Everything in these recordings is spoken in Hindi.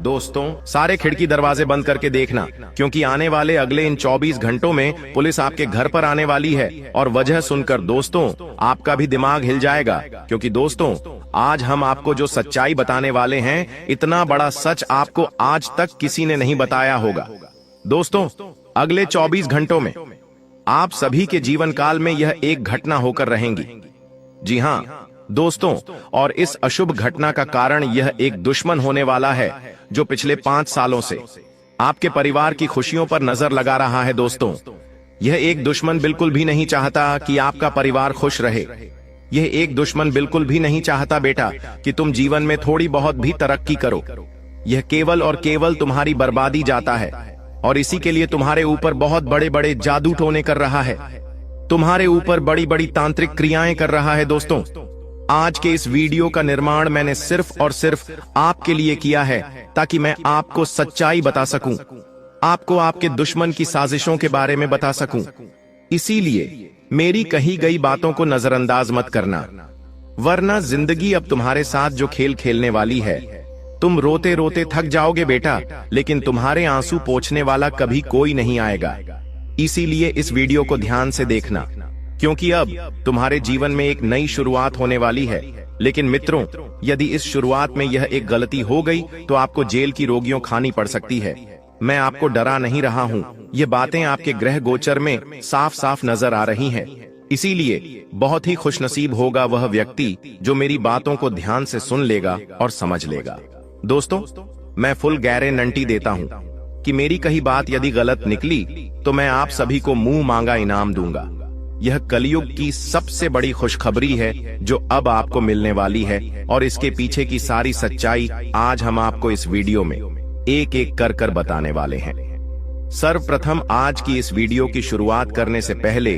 दोस्तों, सारे खिड़की दरवाजे बंद करके देखना, क्योंकि आने वाले अगले इन 24 घंटों में पुलिस आपके घर पर आने वाली है। और वजह सुनकर दोस्तों आपका भी दिमाग हिल जाएगा, क्योंकि दोस्तों आज हम आपको जो सच्चाई बताने वाले हैं, इतना बड़ा सच आपको आज तक किसी ने नहीं बताया होगा। दोस्तों, अगले 24 घंटों में आप सभी के जीवन काल में यह एक घटना होकर रहेंगी। जी हाँ दोस्तों, और इस अशुभ घटना का कारण यह एक दुश्मन होने वाला है जो पिछले 5 सालों से आपके परिवार की खुशियों पर नजर लगा रहा है। दोस्तों, यह एक दुश्मन बिल्कुल भी नहीं चाहता कि आपका परिवार खुश रहे। यह एक दुश्मन बिल्कुल भी नहीं चाहता बेटा कि तुम जीवन में थोड़ी बहुत भी तरक्की करो। यह केवल और केवल तुम्हारी बर्बादी चाहता है, और इसी के लिए तुम्हारे ऊपर बहुत बड़े बड़े जादू टोने कर रहा है, तुम्हारे ऊपर बड़ी बड़ी तांत्रिक क्रियाएं कर रहा है। दोस्तों, आज के इस वीडियो का निर्माण मैंने सिर्फ और सिर्फ आपके लिए किया है, ताकि मैं आपको सच्चाई बता सकूं, आपको आपके दुश्मन की साजिशों के बारे में बता सकूं। इसीलिए मेरी कही गई बातों को नजरअंदाज मत करना, वरना जिंदगी अब तुम्हारे साथ जो खेल खेलने वाली है, तुम रोते रोते थक जाओगे बेटा, लेकिन तुम्हारे आंसू पोंछने वाला कभी कोई नहीं आएगा। इसीलिए इस वीडियो को ध्यान से देखना, क्योंकि अब तुम्हारे जीवन में एक नई शुरुआत होने वाली है। लेकिन मित्रों, यदि इस शुरुआत में यह एक गलती हो गई तो आपको जेल की रोगियों खानी पड़ सकती है। मैं आपको डरा नहीं रहा हूँ, ये बातें आपके ग्रह गोचर में साफ साफ नजर आ रही हैं। इसीलिए बहुत ही खुशनसीब होगा वह व्यक्ति जो मेरी बातों को ध्यान से सुन लेगा और समझ लेगा। दोस्तों, मैं फुल गारंटी देता हूँ कि मेरी कही बात यदि गलत निकली तो मैं आप सभी को मुंह मांगा इनाम दूंगा। यह कलयुग की सबसे बड़ी खुशखबरी है जो अब आपको मिलने वाली है, और इसके पीछे की सारी सच्चाई आज हम आपको इस वीडियो में एक एक कर बताने वाले हैं। सर्वप्रथम आज की इस वीडियो की शुरुआत करने से पहले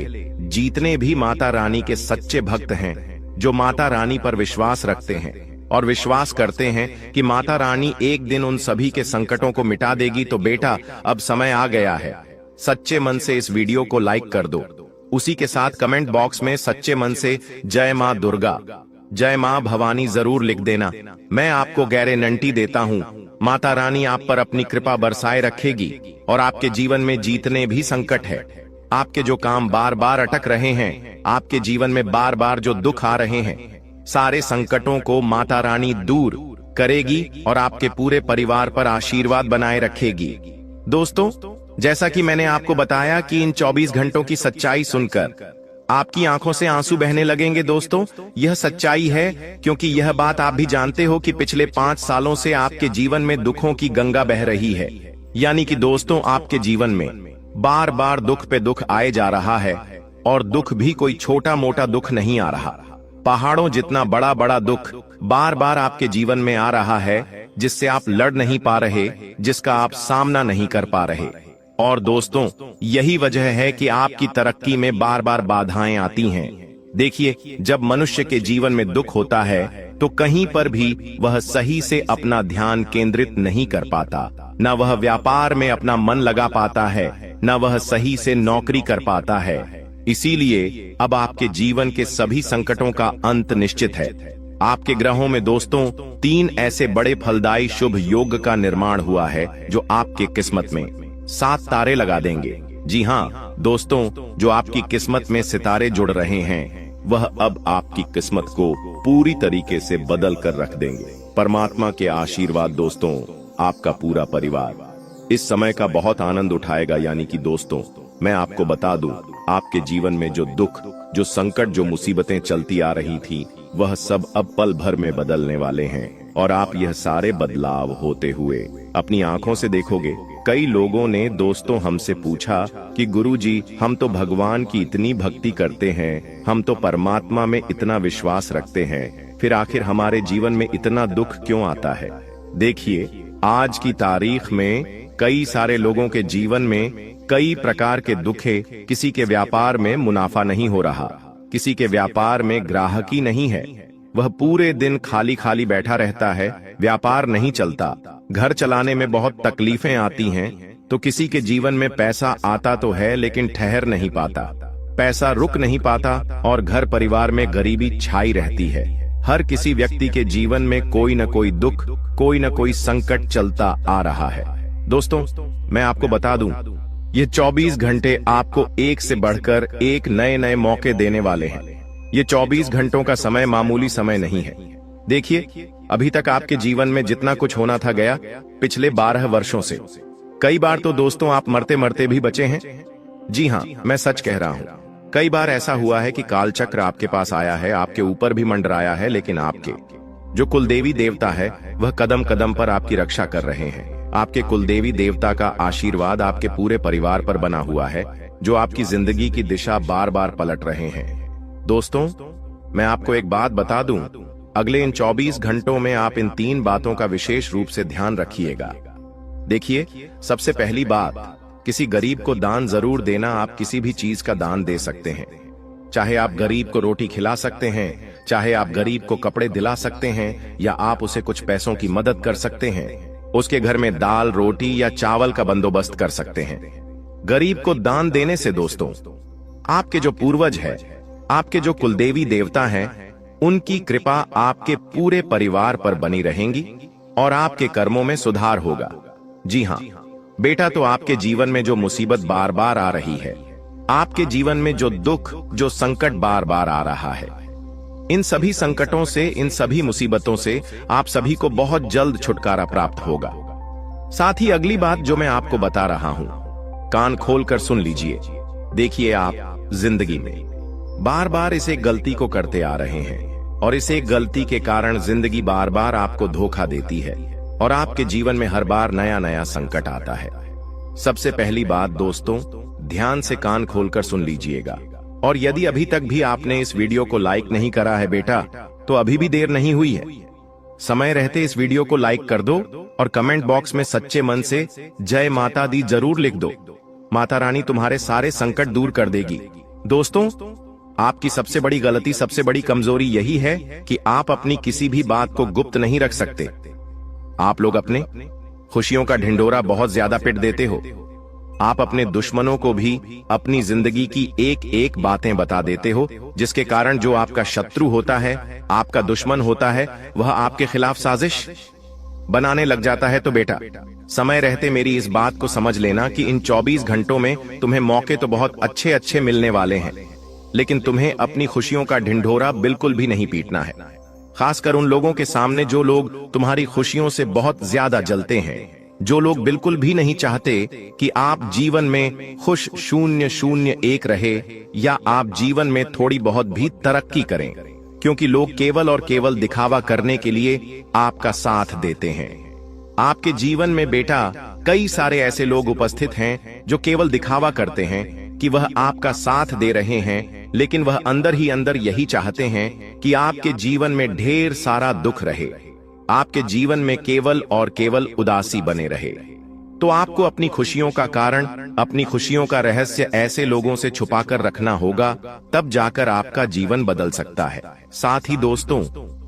जितने भी माता रानी के सच्चे भक्त हैं, जो माता रानी पर विश्वास रखते हैं और विश्वास करते हैं कि माता रानी एक दिन उन सभी के संकटों को मिटा देगी, तो बेटा अब समय आ गया है। सच्चे मन से इस वीडियो को लाइक कर दो, उसी के साथ कमेंट बॉक्स में सच्चे मन से जय मां दुर्गा, जय मां भवानी जरूर लिख देना। मैं आपको गारंटी देता हूं, माता रानी आप पर अपनी कृपा बरसाए रखेगी, और आपके जीवन में जितने भी संकट है, आपके जो काम बार बार अटक रहे हैं, आपके जीवन में बार बार जो दुख आ रहे हैं, सारे संकटों को माता रानी दूर करेगी और आपके पूरे परिवार पर आशीर्वाद बनाए रखेगी। दोस्तों, जैसा कि मैंने आपको बताया कि इन 24 घंटों की सच्चाई सुनकर आपकी आंखों से आंसू बहने लगेंगे। दोस्तों, यह सच्चाई है, क्योंकि यह बात आप भी जानते हो कि पिछले 5 सालों से आपके जीवन में दुखों की गंगा बह रही है। यानी कि दोस्तों, आपके जीवन में बार बार दुख पे दुख आए जा रहा है, और दुख भी कोई छोटा मोटा दुख नहीं आ रहा। पहाड़ों जितना बड़ा बड़ा दुख बार बार आपके जीवन में आ रहा है, जिससे आप लड़ नहीं पा रहे, जिसका आप सामना नहीं कर पा रहे। और दोस्तों, यही वजह है कि आपकी तरक्की में बार बार बाधाएं आती हैं। देखिए, जब मनुष्य के जीवन में दुख होता है तो कहीं पर भी वह सही से अपना ध्यान केंद्रित नहीं कर पाता, न वह व्यापार में अपना मन लगा पाता है, न वह सही से नौकरी कर पाता है। इसीलिए अब आपके जीवन के सभी संकटों का अंत निश्चित है। आपके ग्रहों में दोस्तों 3 ऐसे बड़े फलदायी शुभ योग का निर्माण हुआ है जो आपके किस्मत में 7 तारे लगा देंगे। जी हाँ दोस्तों, जो आपकी किस्मत में सितारे जुड़ रहे हैं, वह अब आपकी किस्मत को पूरी तरीके से बदल कर रख देंगे। परमात्मा के आशीर्वाद दोस्तों, आपका पूरा परिवार इस समय का बहुत आनंद उठाएगा। यानी कि दोस्तों, मैं आपको बता दूं, आपके जीवन में जो दुख, जो संकट, जो मुसीबतें चलती आ रही थी, वह सब अब पल भर में बदलने वाले हैं, और आप यह सारे बदलाव होते हुए अपनी आंखों से देखोगे। कई लोगों ने दोस्तों हमसे पूछा कि गुरुजी, हम तो भगवान की इतनी भक्ति करते हैं, हम तो परमात्मा में इतना विश्वास रखते हैं, फिर आखिर हमारे जीवन में इतना दुख क्यों आता है? देखिए, आज की तारीख में कई सारे लोगों के जीवन में कई प्रकार के दुख है। किसी के व्यापार में मुनाफा नहीं हो रहा, किसी के व्यापार में ग्राहकी नहीं है, वह पूरे दिन खाली खाली बैठा रहता है, व्यापार नहीं चलता, घर चलाने में बहुत तकलीफें आती हैं। तो किसी के जीवन में पैसा आता तो है लेकिन ठहर नहीं पाता, पैसा रुक नहीं पाता, और घर परिवार में गरीबी छाई रहती है। हर किसी व्यक्ति के जीवन में कोई न कोई दुख, कोई न कोई संकट चलता आ रहा है। दोस्तों, मैं आपको बता दूं, ये 24 घंटे आपको एक से बढ़कर एक नए नए मौके देने वाले हैं। ये 24 घंटों का समय मामूली समय नहीं है। देखिए, अभी तक आपके जीवन में जितना कुछ होना था गया पिछले 12 वर्षों से। कई बार तो दोस्तों आप मरते मरते भी बचे हैं। जी हाँ, मैं सच कह रहा हूँ। कई बार ऐसा हुआ है कि कालचक्र आपके पास आया है, आपके ऊपर भी मंडराया है, लेकिन आपके जो कुलदेवी देवता है वह कदम कदम पर आपकी रक्षा कर रहे हैं। आपके कुलदेवी देवता का आशीर्वाद आपके पूरे परिवार पर बना हुआ है, जो आपकी जिंदगी की दिशा बार बार पलट रहे हैं। दोस्तों, मैं आपको एक बात बता दूं, अगले इन 24 घंटों में आप इन 3 बातों का विशेष रूप से ध्यान रखिएगा। देखिए, सबसे पहली बात, किसी गरीब को दान जरूर देना। आप किसी भी चीज का दान दे सकते हैं। चाहे आप गरीब को रोटी खिला सकते हैं, चाहे आप गरीब को कपड़े दिला सकते हैं, या आप उसे कुछ पैसों की मदद कर सकते हैं। उसके घर में दाल, रोटी या चावल का बंदोबस्त कर सकते हैं। गरीब को दान देने से दोस्तों, आपके जो पूर्वज है, आपके जो कुलदेवी देवता हैं, उनकी कृपा आपके पूरे परिवार पर बनी रहेंगी और आपके कर्मों में सुधार होगा। जी हाँ बेटा, तो आपके जीवन में जो मुसीबत बार बार आ रही है, आपके जीवन में जो दुख, जो संकट बार बार आ रहा है, इन सभी संकटों से, इन सभी मुसीबतों से आप सभी को बहुत जल्द छुटकारा प्राप्त होगा। साथ ही अगली बात जो मैं आपको बता रहा हूं, कान खोलकर सुन लीजिए। देखिए, आप जिंदगी में बार बार इस एक गलती को करते आ रहे हैं और इस एक गलती के कारण जिंदगी बार बार आपको धोखा देती है और आपके जीवन में हर बार नया नया संकट आता है। सबसे पहली बात दोस्तों, ध्यान से कान खोलकर सुन लीजिएगा। और यदि अभी तक भी आपने इस वीडियो को लाइक नहीं करा है बेटा, तो अभी भी देर नहीं हुई है। समय रहते इस वीडियो को लाइक कर दो और कमेंट बॉक्स में सच्चे मन से जय माता दी जरूर लिख दो। माता रानी तुम्हारे सारे संकट दूर कर देगी। दोस्तों, आपकी सबसे बड़ी गलती, सबसे बड़ी कमजोरी यही है कि आप अपनी किसी भी बात को गुप्त नहीं रख सकते। आप लोग अपने खुशियों का ढिंढोरा बहुत ज्यादा पिट देते हो। आप अपने दुश्मनों को भी अपनी जिंदगी की एक एक बातें बता देते हो, जिसके कारण जो आपका शत्रु होता है, आपका दुश्मन होता है, वह आपके खिलाफ साजिश बनाने लग जाता है। तो बेटा, समय रहते मेरी इस बात को समझ लेना कि इन 24 घंटों में तुम्हें मौके तो बहुत अच्छे अच्छे मिलने वाले हैं, लेकिन तुम्हें अपनी खुशियों का ढिंढोरा बिल्कुल भी नहीं पीटना है। खासकर उन लोगों के सामने जो लोग तुम्हारी खुशियों से बहुत ज्यादा जलते हैं, जो लोग बिल्कुल भी नहीं चाहते कि आप जीवन में खुश 001 रहे या आप जीवन में थोड़ी बहुत भी तरक्की करें, क्योंकि लोग केवल और केवल दिखावा करने के लिए आपका साथ देते हैं। आपके जीवन में बेटा कई सारे ऐसे लोग उपस्थित हैं जो केवल दिखावा करते हैं कि वह आपका साथ दे रहे हैं, लेकिन वह अंदर ही अंदर यही चाहते हैं कि आपके जीवन में ढेर सारा दुख रहे, आपके जीवन में केवल और केवल उदासी बने रहे। तो आपको अपनी खुशियों का कारण, अपनी खुशियों का रहस्य ऐसे लोगों से छुपाकर रखना होगा, तब जाकर आपका जीवन बदल सकता है। साथ ही दोस्तों,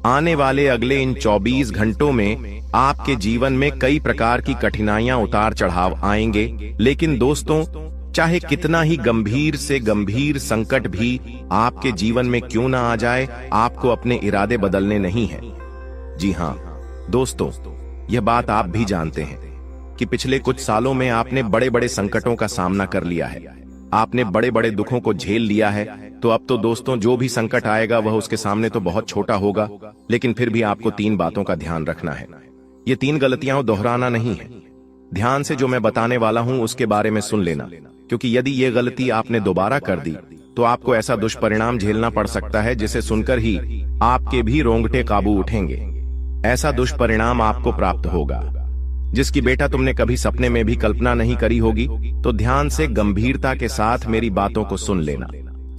आने वाले अगले इन 24 घंटों में आपके जीवन में कई प्रकार की कठिनाइयां, उतार चढ़ाव आएंगे, लेकिन दोस्तों, चाहे कितना ही गंभीर से गंभीर संकट भी आपके जीवन में क्यों ना आ जाए, आपको अपने इरादे बदलने नहीं है। जी हाँ दोस्तों, यह बात आप भी जानते हैं कि पिछले कुछ सालों में आपने बड़े बड़े संकटों का सामना कर लिया है, आपने बड़े बड़े दुखों को झेल लिया है। तो अब तो दोस्तों, जो भी संकट आएगा वह उसके सामने तो बहुत छोटा होगा, लेकिन फिर भी आपको 3 बातों का ध्यान रखना है। ये 3 गलतियां दोहराना नहीं है। ध्यान से जो मैं बताने वाला हूं उसके बारे में सुन लेना, क्योंकि यदि ये गलती आपने दोबारा कर दी तो आपको ऐसा दुष्परिणाम झेलना पड़ सकता है जिसे सुनकर ही आपके भी रोंगटे काबू उठेंगे। ऐसा दुष्परिणाम आपको प्राप्त होगा जिसकी बेटा तुमने कभी सपने में भी कल्पना नहीं करी होगी। तो ध्यान से गंभीरता के साथ मेरी बातों को सुन लेना।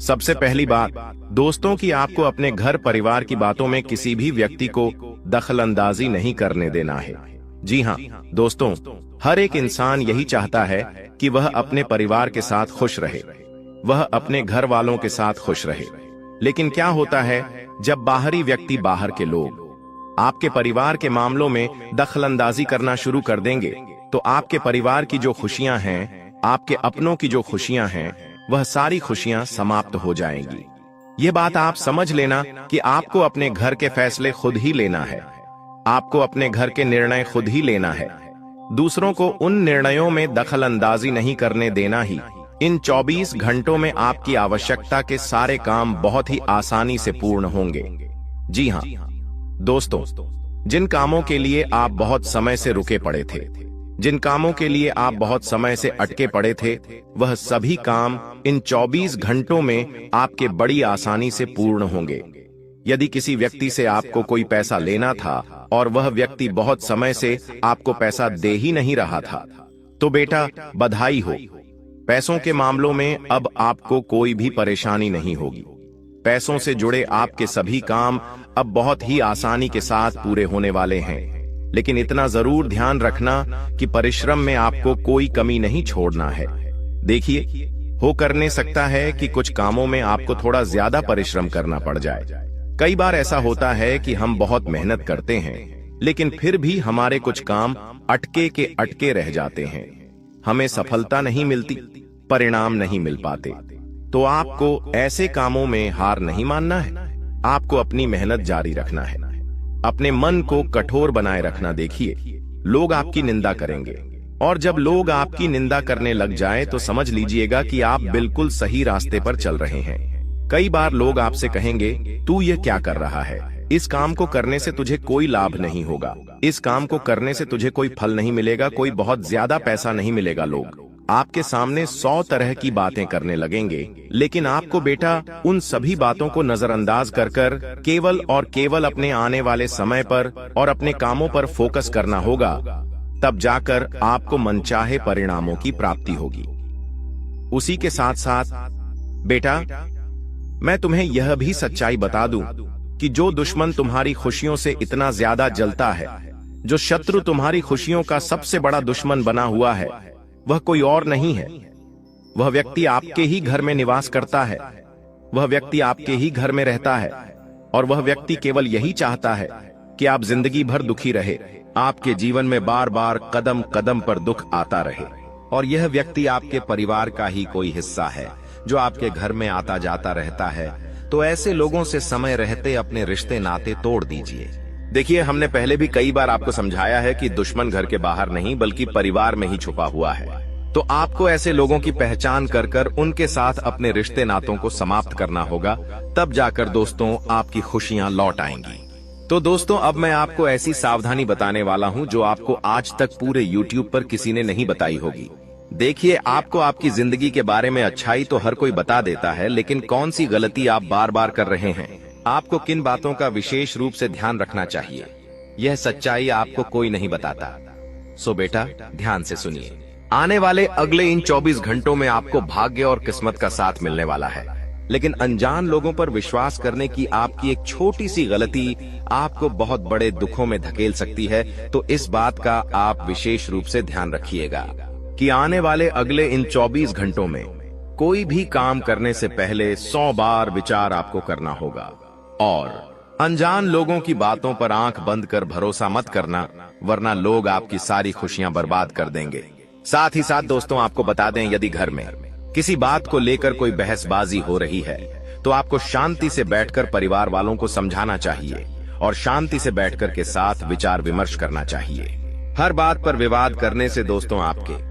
सबसे पहली बात दोस्तों, कि आपको अपने घर परिवार की बातों में किसी भी व्यक्ति को दखलंदाजी नहीं करने देना है। जी हाँ दोस्तों, हर एक इंसान यही चाहता है कि वह अपने परिवार के साथ खुश रहे, वह अपने घर वालों के साथ खुश रहे। लेकिन क्या होता है, जब बाहरी व्यक्ति, बाहर के लोग आपके परिवार के मामलों में दखलंदाजी करना शुरू कर देंगे, तो आपके परिवार की जो खुशियां हैं, आपके अपनों की जो खुशियां हैं, वह सारी खुशियां समाप्त हो जाएंगी। ये बात आप समझ लेना कि आपको अपने घर के फैसले खुद ही लेना है। आपको अपने घर के निर्णय खुद ही लेना है। दूसरों को उन निर्णयों में दखल अंदाजी नहीं करने देना ही इन 24 घंटों में आपकी आवश्यकता के सारे काम बहुत ही आसानी से पूर्ण होंगे। जी हाँ दोस्तों, जिन कामों के लिए आप बहुत समय से रुके पड़े थे, जिन कामों के लिए आप बहुत समय से अटके पड़े थे, वह सभी काम इन 24 घंटों में आपके बड़ी आसानी से पूर्ण होंगे। यदि किसी व्यक्ति से आपको कोई पैसा लेना था और वह व्यक्ति बहुत समय से आपको पैसा दे ही नहीं रहा था, तो बेटा बधाई हो। पैसों के मामलों में अब आपको कोई भी परेशानी नहीं होगी। पैसों से जुड़े आपके सभी काम अब बहुत ही आसानी के साथ पूरे होने वाले हैं। लेकिन इतना जरूर ध्यान रखना कि परिश्रम में आपको कोई कमी नहीं छोड़ना है। देखिए, हो करने सकता है कि कुछ कामों में आपको थोड़ा ज्यादा परिश्रम करना पड़ जाए। कई बार ऐसा होता है कि हम बहुत मेहनत करते हैं, लेकिन फिर भी हमारे कुछ काम अटके के अटके रह जाते हैं। हमें सफलता नहीं मिलती, परिणाम नहीं मिल पाते। तो आपको ऐसे कामों में हार नहीं मानना है। आपको अपनी मेहनत जारी रखना है, अपने मन को कठोर बनाए रखना। देखिए, लोग आपकी निंदा करेंगे, और जब लोग आपकी निंदा करने लग जाएं तो समझ लीजिएगा कि आप बिल्कुल सही रास्ते पर चल रहे हैं। कई बार लोग आपसे कहेंगे, तू ये क्या कर रहा है? इस काम को करने से तुझे कोई लाभ नहीं होगा, इस काम को करने से तुझे कोई फल नहीं मिलेगा, कोई बहुत ज्यादा पैसा नहीं मिलेगा। लोग आपके सामने 100 तरह की बातें करने लगेंगे, लेकिन आपको बेटा उन सभी बातों को नजरअंदाज कर केवल और केवल अपने आने वाले समय पर और अपने कामों पर फोकस करना होगा। तब जाकर आपको मनचाहे परिणामों की प्राप्ति होगी। उसी के साथ साथ बेटा, मैं तुम्हें यह भी सच्चाई बता दूं कि जो दुश्मन तुम्हारी खुशियों से इतना ज्यादा जलता है, जो शत्रु तुम्हारी खुशियों का सबसे बड़ा दुश्मन बना हुआ है, वह कोई और नहीं है। वह व्यक्ति आपके ही घर में निवास करता है, वह व्यक्ति आपके ही घर में रहता है, और वह व्यक्ति केवल यही चाहता है कि आप जिंदगी भर दुखी रहे, आपके जीवन में बार बार कदम कदम पर दुख आता रहे। और यह व्यक्ति आपके परिवार का ही कोई हिस्सा है जो आपके घर में आता जाता रहता है। तो ऐसे लोगों से समय रहते अपने रिश्ते नाते तोड़ दीजिए। देखिए, हमने पहले भी कई बार आपको समझाया है कि दुश्मन घर के बाहर नहीं बल्कि परिवार में ही छुपा हुआ है। तो आपको ऐसे लोगों की पहचान कर उनके साथ अपने रिश्ते नातों को समाप्त करना होगा। तब जाकर दोस्तों आपकी खुशियां लौट आएंगी। तो दोस्तों, अब मैं आपको ऐसी सावधानी बताने वाला हूं जो आपको आज तक पूरे YouTube पर किसी ने नहीं बताई होगी। देखिए, आपको आपकी जिंदगी के बारे में अच्छाई तो हर कोई बता देता है, लेकिन कौन सी गलती आप बार बार कर रहे हैं, आपको किन बातों का विशेष रूप से ध्यान रखना चाहिए, यह सच्चाई आपको कोई नहीं बताता। सो बेटा, ध्यान से सुनिए। आने वाले अगले इन 24 घंटों में आपको भाग्य और किस्मत का साथ मिलने वाला है, लेकिन अनजान लोगों पर विश्वास करने की आपकी एक छोटी सी गलती आपको बहुत बड़े दुखों में धकेल सकती है। तो इस बात का आप विशेष रूप से ध्यान रखिएगा कि आने वाले अगले इन 24 घंटों में कोई भी काम करने से पहले 100 बार विचार आपको करना होगा। और अनजान लोगों की बातों पर आंख बंद कर भरोसा मत करना, वरना लोग आपकी सारी खुशियां बर्बाद कर देंगे। साथ ही साथ दोस्तों, आपको बता दें, यदि घर में किसी बात को लेकर कोई बहसबाजी हो रही है तो आपको शांति से बैठकर परिवार वालों को समझाना चाहिए और शांति से बैठकर के साथ विचार विमर्श करना चाहिए। हर बात पर विवाद करने से दोस्तों आपके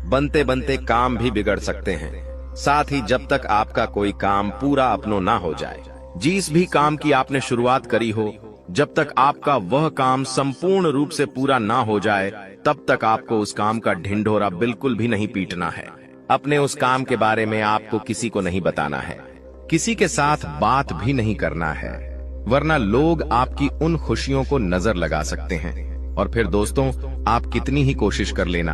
बनते बनते काम भी बिगड़ सकते हैं। साथ ही जब तक आपका कोई काम पूरा अपनो ना हो जाए, जिस भी काम की आपने शुरुआत करी हो, जब तक आपका वह काम संपूर्ण रूप से पूरा ना हो जाए, तब तक आपको उस काम का ढिंढोरा बिल्कुल भी नहीं पीटना है। अपने उस काम के बारे में आपको किसी को नहीं बताना है, किसी के साथ बात भी नहीं करना है, वरना लोग आपकी उन खुशियों को नजर लगा सकते हैं। और फिर दोस्तों, आप कितनी ही कोशिश कर लेना,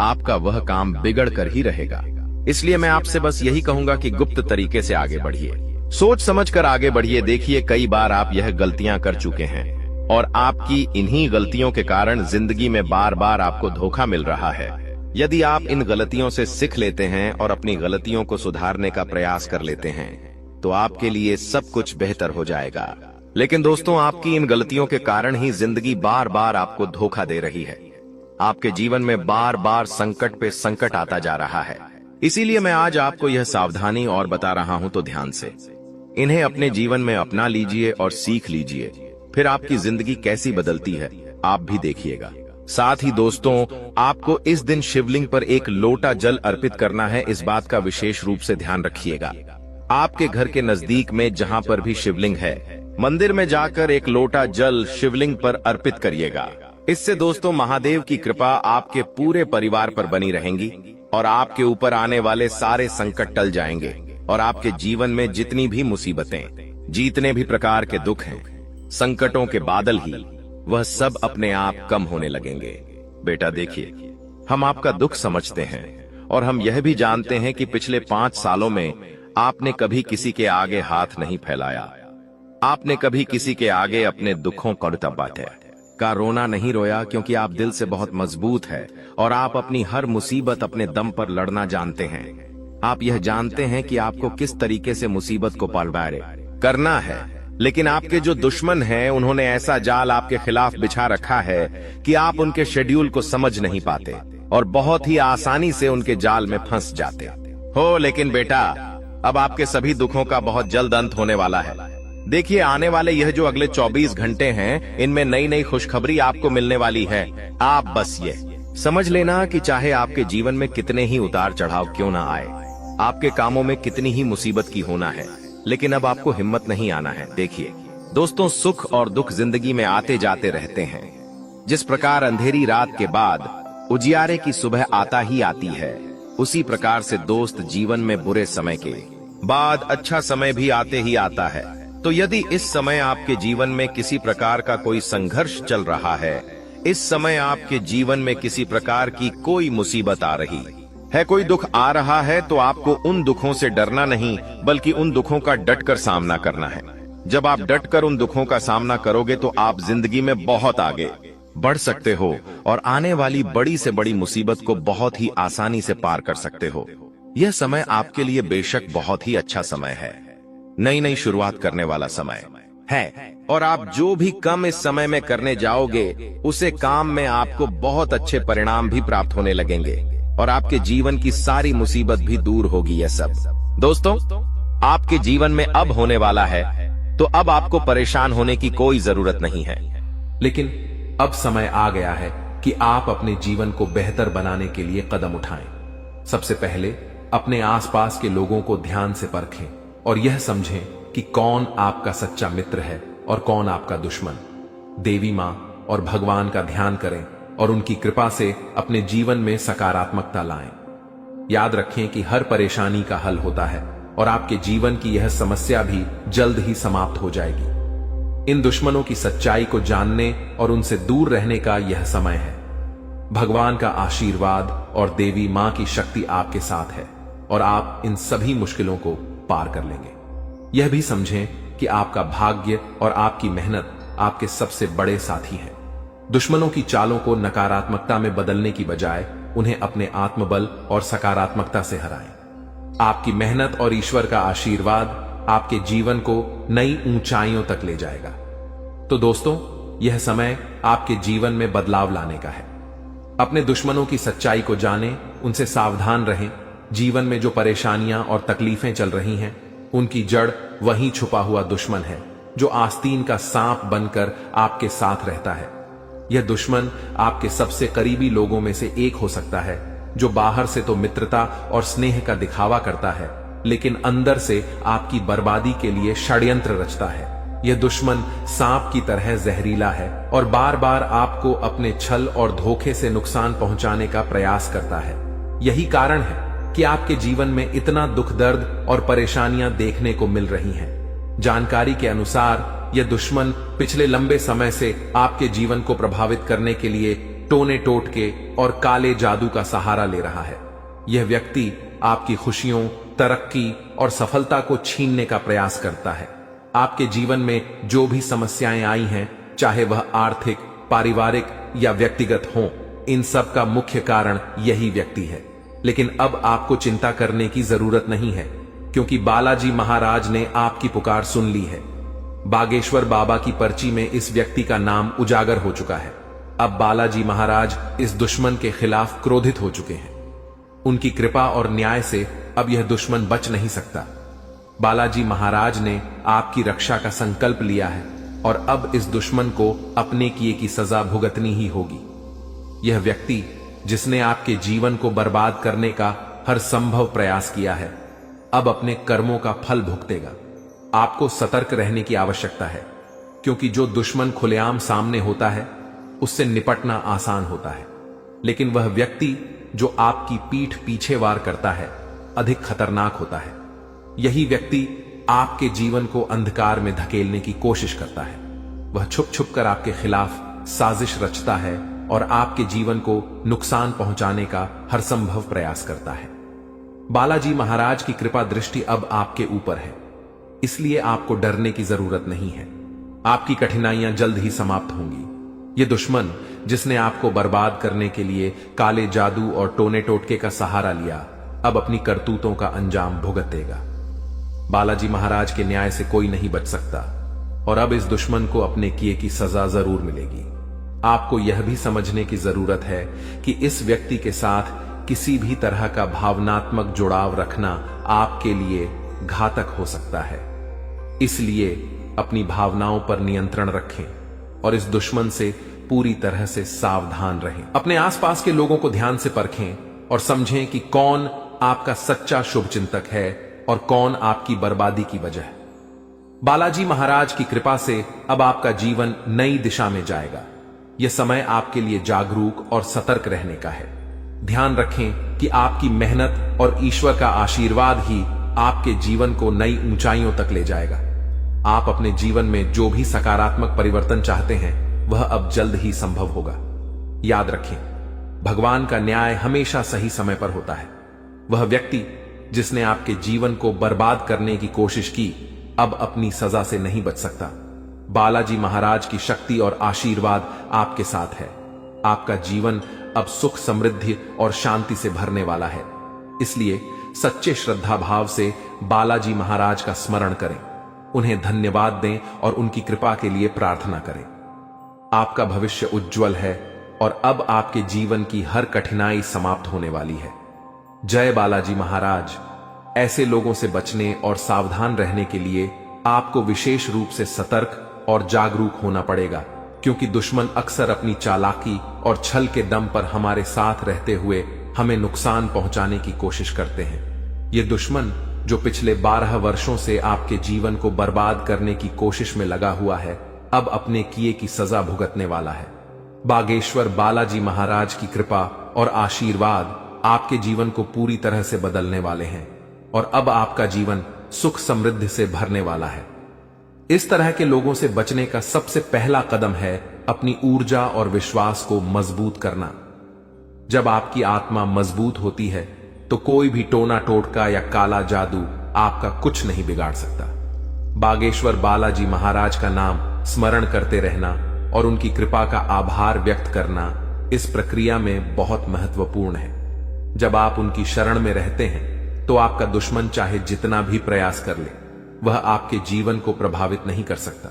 आपका वह काम बिगड़ कर ही रहेगा। इसलिए मैं आपसे बस यही कहूंगा कि गुप्त तरीके से आगे बढ़िए, सोच समझ कर आगे बढ़िए। देखिए, कई बार आप यह गलतियां कर चुके हैं और आपकी इन्हीं गलतियों के कारण जिंदगी में बार बार आपको धोखा मिल रहा है। यदि आप इन गलतियों से सीख लेते हैं और अपनी गलतियों को सुधारने का प्रयास कर लेते हैं, तो आपके लिए सब कुछ बेहतर हो जाएगा। लेकिन दोस्तों, आपकी इन गलतियों के कारण ही जिंदगी बार बार आपको धोखा दे रही है। आपके जीवन में बार बार संकट पे संकट आता जा रहा है। इसीलिए मैं आज आपको यह सावधानी और बता रहा हूं, तो ध्यान से इन्हें अपने जीवन में अपना लीजिए और सीख लीजिए, फिर आपकी जिंदगी कैसी बदलती है आप भी देखिएगा। साथ ही दोस्तों, आपको इस दिन शिवलिंग पर एक लोटा जल अर्पित करना है, इस बात का विशेष रूप से ध्यान रखिएगा। आपके घर के नजदीक में जहां पर भी शिवलिंग है, मंदिर में जाकर एक लोटा जल शिवलिंग पर अर्पित करिएगा। इससे दोस्तों महादेव की कृपा आपके पूरे परिवार पर बनी रहेंगी और आपके ऊपर आने वाले सारे संकट टल जाएंगे और आपके जीवन में जितनी भी मुसीबतें, जितने भी प्रकार के दुख हैं, संकटों के बादल ही, वह सब अपने आप कम होने लगेंगे। बेटा देखिए, हम आपका दुख समझते हैं और हम यह भी जानते हैं कि पिछले 5 सालों में आपने कभी किसी के आगे हाथ नहीं फैलाया। आपने कभी किसी के आगे अपने दुखों का रोना नहीं रोया, क्योंकि आप दिल से बहुत मजबूत है और आप अपनी हर मुसीबत अपने दम पर लड़ना जानते हैं। आप यह जानते हैं कि आपको किस तरीके से मुसीबत को पार करना है, लेकिन आपके जो दुश्मन हैं, उन्होंने ऐसा जाल आपके खिलाफ बिछा रखा है कि आप उनके शेड्यूल को समझ नहीं पाते और बहुत ही आसानी से उनके जाल में फंस जाते हो। लेकिन बेटा, अब आपके सभी दुखों का बहुत जल्द अंत होने वाला है। देखिए, आने वाले यह जो अगले 24 घंटे हैं, इनमें नई नई खुशखबरी आपको मिलने वाली है। आप बस ये समझ लेना कि चाहे आपके जीवन में कितने ही उतार चढ़ाव क्यों ना आए, आपके कामों में कितनी ही मुसीबत की होना है, लेकिन अब आपको हिम्मत नहीं आना है। देखिए दोस्तों, सुख और दुख जिंदगी में आते जाते रहते हैं। जिस प्रकार अंधेरी रात के बाद उजियारे की सुबह आता ही आती है, उसी प्रकार से दोस्त जीवन में बुरे समय के बाद अच्छा समय भी आते ही आता है। तो यदि इस समय आपके जीवन में किसी प्रकार का कोई संघर्ष चल रहा है, इस समय आपके जीवन में किसी प्रकार की कोई मुसीबत आ रही है, कोई दुख आ रहा है, तो आपको उन दुखों से डरना नहीं, बल्कि उन दुखों का डटकर सामना करना है। जब आप डटकर उन दुखों का सामना करोगे तो आप जिंदगी में बहुत आगे बढ़ सकते हो और आने वाली बड़ी से बड़ी मुसीबत को बहुत ही आसानी से पार कर सकते हो। यह समय आपके लिए बेशक बहुत ही अच्छा समय है, नई नई शुरुआत करने वाला समय है, और आप जो भी काम इस समय में करने जाओगे, उसे काम में आपको बहुत अच्छे परिणाम भी प्राप्त होने लगेंगे और आपके जीवन की सारी मुसीबत भी दूर होगी। यह सब दोस्तों आपके जीवन में अब होने वाला है, तो अब आपको परेशान होने की कोई जरूरत नहीं है। लेकिन अब समय आ गया है कि आप अपने जीवन को बेहतर बनाने के लिए कदम उठाएं। सबसे पहले अपने आसपास के लोगों को ध्यान से परखें और यह समझें कि कौन आपका सच्चा मित्र है और कौन आपका दुश्मन। देवी मां और भगवान का ध्यान करें और उनकी कृपा से अपने जीवन में सकारात्मकता लाएं। याद रखें कि हर परेशानी का हल होता है और आपके जीवन की यह समस्या भी जल्द ही समाप्त हो जाएगी। इन दुश्मनों की सच्चाई को जानने और उनसे दूर रहने का यह समय है। भगवान का आशीर्वाद और देवी मां की शक्ति आपके साथ है और आप इन सभी मुश्किलों को पार कर लेंगे। यह भी समझें कि आपका भाग्य और आपकी मेहनत आपके सबसे बड़े साथी हैं। दुश्मनों की चालों को नकारात्मकता में बदलने की बजाय उन्हें अपने आत्मबल और सकारात्मकता से हराएं। आपकी मेहनत और ईश्वर का आशीर्वाद आपके जीवन को नई ऊंचाइयों तक ले जाएगा। तो दोस्तों, यह समय आपके जीवन में बदलाव लाने का है। अपने दुश्मनों की सच्चाई को जानें, उनसे सावधान रहें। जीवन में जो परेशानियां और तकलीफें चल रही हैं, उनकी जड़ वहीं छुपा हुआ दुश्मन है, जो आस्तीन का सांप बनकर आपके साथ रहता है। यह दुश्मन आपके सबसे करीबी लोगों में से एक हो सकता है, जो बाहर से तो मित्रता और स्नेह का दिखावा करता है, लेकिन अंदर से आपकी बर्बादी के लिए षड्यंत्र रचता है। यह दुश्मन सांप की तरह जहरीला है और बार बार आपको अपने छल और धोखे से नुकसान पहुंचाने का प्रयास करता है। यही कारण है कि आपके जीवन में इतना दुख दर्द और परेशानियां देखने को मिल रही हैं। जानकारी के अनुसार यह दुश्मन पिछले लंबे समय से आपके जीवन को प्रभावित करने के लिए टोने टोटके और काले जादू का सहारा ले रहा है। यह व्यक्ति आपकी खुशियों, तरक्की और सफलता को छीनने का प्रयास करता है। आपके जीवन में जो भी समस्याएं आई हैं, चाहे वह आर्थिक, पारिवारिक या व्यक्तिगत हों, इन सब का मुख्य कारण यही व्यक्ति है। लेकिन अब आपको चिंता करने की जरूरत नहीं है, क्योंकि बालाजी महाराज ने आपकी पुकार सुन ली है। बागेश्वर बाबा की पर्ची में इस व्यक्ति का नाम उजागर हो चुका है। अब बालाजी महाराज इस दुश्मन के खिलाफ क्रोधित हो चुके हैं। उनकी कृपा और न्याय से अब यह दुश्मन बच नहीं सकता। बालाजी महाराज ने आपकी रक्षा का संकल्प लिया है और अब इस दुश्मन को अपने किए की सजा भुगतनी ही होगी। यह व्यक्ति जिसने आपके जीवन को बर्बाद करने का हर संभव प्रयास किया है, अब अपने कर्मों का फल भुगतेगा। आपको सतर्क रहने की आवश्यकता है, क्योंकि जो दुश्मन खुलेआम सामने होता है उससे निपटना आसान होता है, लेकिन वह व्यक्ति जो आपकी पीठ पीछे वार करता है अधिक खतरनाक होता है। यही व्यक्ति आपके जीवन को अंधकार में धकेलने की कोशिश करता है। वह छुप छुप कर आपके खिलाफ साजिश रचता है और आपके जीवन को नुकसान पहुंचाने का हर संभव प्रयास करता है। बालाजी महाराज की कृपा दृष्टि अब आपके ऊपर है, इसलिए आपको डरने की जरूरत नहीं है। आपकी कठिनाइयां जल्द ही समाप्त होंगी। यह दुश्मन जिसने आपको बर्बाद करने के लिए काले जादू और टोने टोटके का सहारा लिया, अब अपनी करतूतों का अंजाम भुगतेगा। बालाजी महाराज के न्याय से कोई नहीं बच सकता और अब इस दुश्मन को अपने किए की सजा जरूर मिलेगी। आपको यह भी समझने की जरूरत है कि इस व्यक्ति के साथ किसी भी तरह का भावनात्मक जुड़ाव रखना आपके लिए घातक हो सकता है। इसलिए अपनी भावनाओं पर नियंत्रण रखें और इस दुश्मन से पूरी तरह से सावधान रहें। अपने आसपास के लोगों को ध्यान से परखें और समझें कि कौन आपका सच्चा शुभचिंतक है और कौन आपकी बर्बादी की वजह है। बालाजी महाराज की कृपा से अब आपका जीवन नई दिशा में जाएगा। यह समय आपके लिए जागरूक और सतर्क रहने का है। ध्यान रखें कि आपकी मेहनत और ईश्वर का आशीर्वाद ही आपके जीवन को नई ऊंचाइयों तक ले जाएगा। आप अपने जीवन में जो भी सकारात्मक परिवर्तन चाहते हैं वह अब जल्द ही संभव होगा। याद रखें, भगवान का न्याय हमेशा सही समय पर होता है। वह व्यक्ति जिसने आपके जीवन को बर्बाद करने की कोशिश की, अब अपनी सजा से नहीं बच सकता। बालाजी महाराज की शक्ति और आशीर्वाद आपके साथ है। आपका जीवन अब सुख, समृद्धि और शांति से भरने वाला है। इसलिए सच्चे श्रद्धा भाव से बालाजी महाराज का स्मरण करें, उन्हें धन्यवाद दें और उनकी कृपा के लिए प्रार्थना करें। आपका भविष्य उज्जवल है और अब आपके जीवन की हर कठिनाई समाप्त होने वाली है। जय बालाजी महाराज। ऐसे लोगों से बचने और सावधान रहने के लिए आपको विशेष रूप से सतर्क और जागरूक होना पड़ेगा, क्योंकि दुश्मन अक्सर अपनी चालाकी और छल के दम पर हमारे साथ रहते हुए हमें नुकसान पहुंचाने की कोशिश करते हैं। ये दुश्मन जो पिछले 12 वर्षों से आपके जीवन को बर्बाद करने की कोशिश में लगा हुआ है, अब अपने किए की सजा भुगतने वाला है। बागेश्वर बालाजी महाराज की कृपा और आशीर्वाद आपके जीवन को पूरी तरह से बदलने वाले हैं और अब आपका जीवन सुख समृद्धि से भरने वाला है। इस तरह के लोगों से बचने का सबसे पहला कदम है अपनी ऊर्जा और विश्वास को मजबूत करना। जब आपकी आत्मा मजबूत होती है तो कोई भी टोना टोटका या काला जादू आपका कुछ नहीं बिगाड़ सकता। बागेश्वर बालाजी महाराज का नाम स्मरण करते रहना और उनकी कृपा का आभार व्यक्त करना इस प्रक्रिया में बहुत महत्वपूर्ण है। जब आप उनकी शरण में रहते हैं तो आपका दुश्मन चाहे जितना भी प्रयास कर ले, वह आपके जीवन को प्रभावित नहीं कर सकता।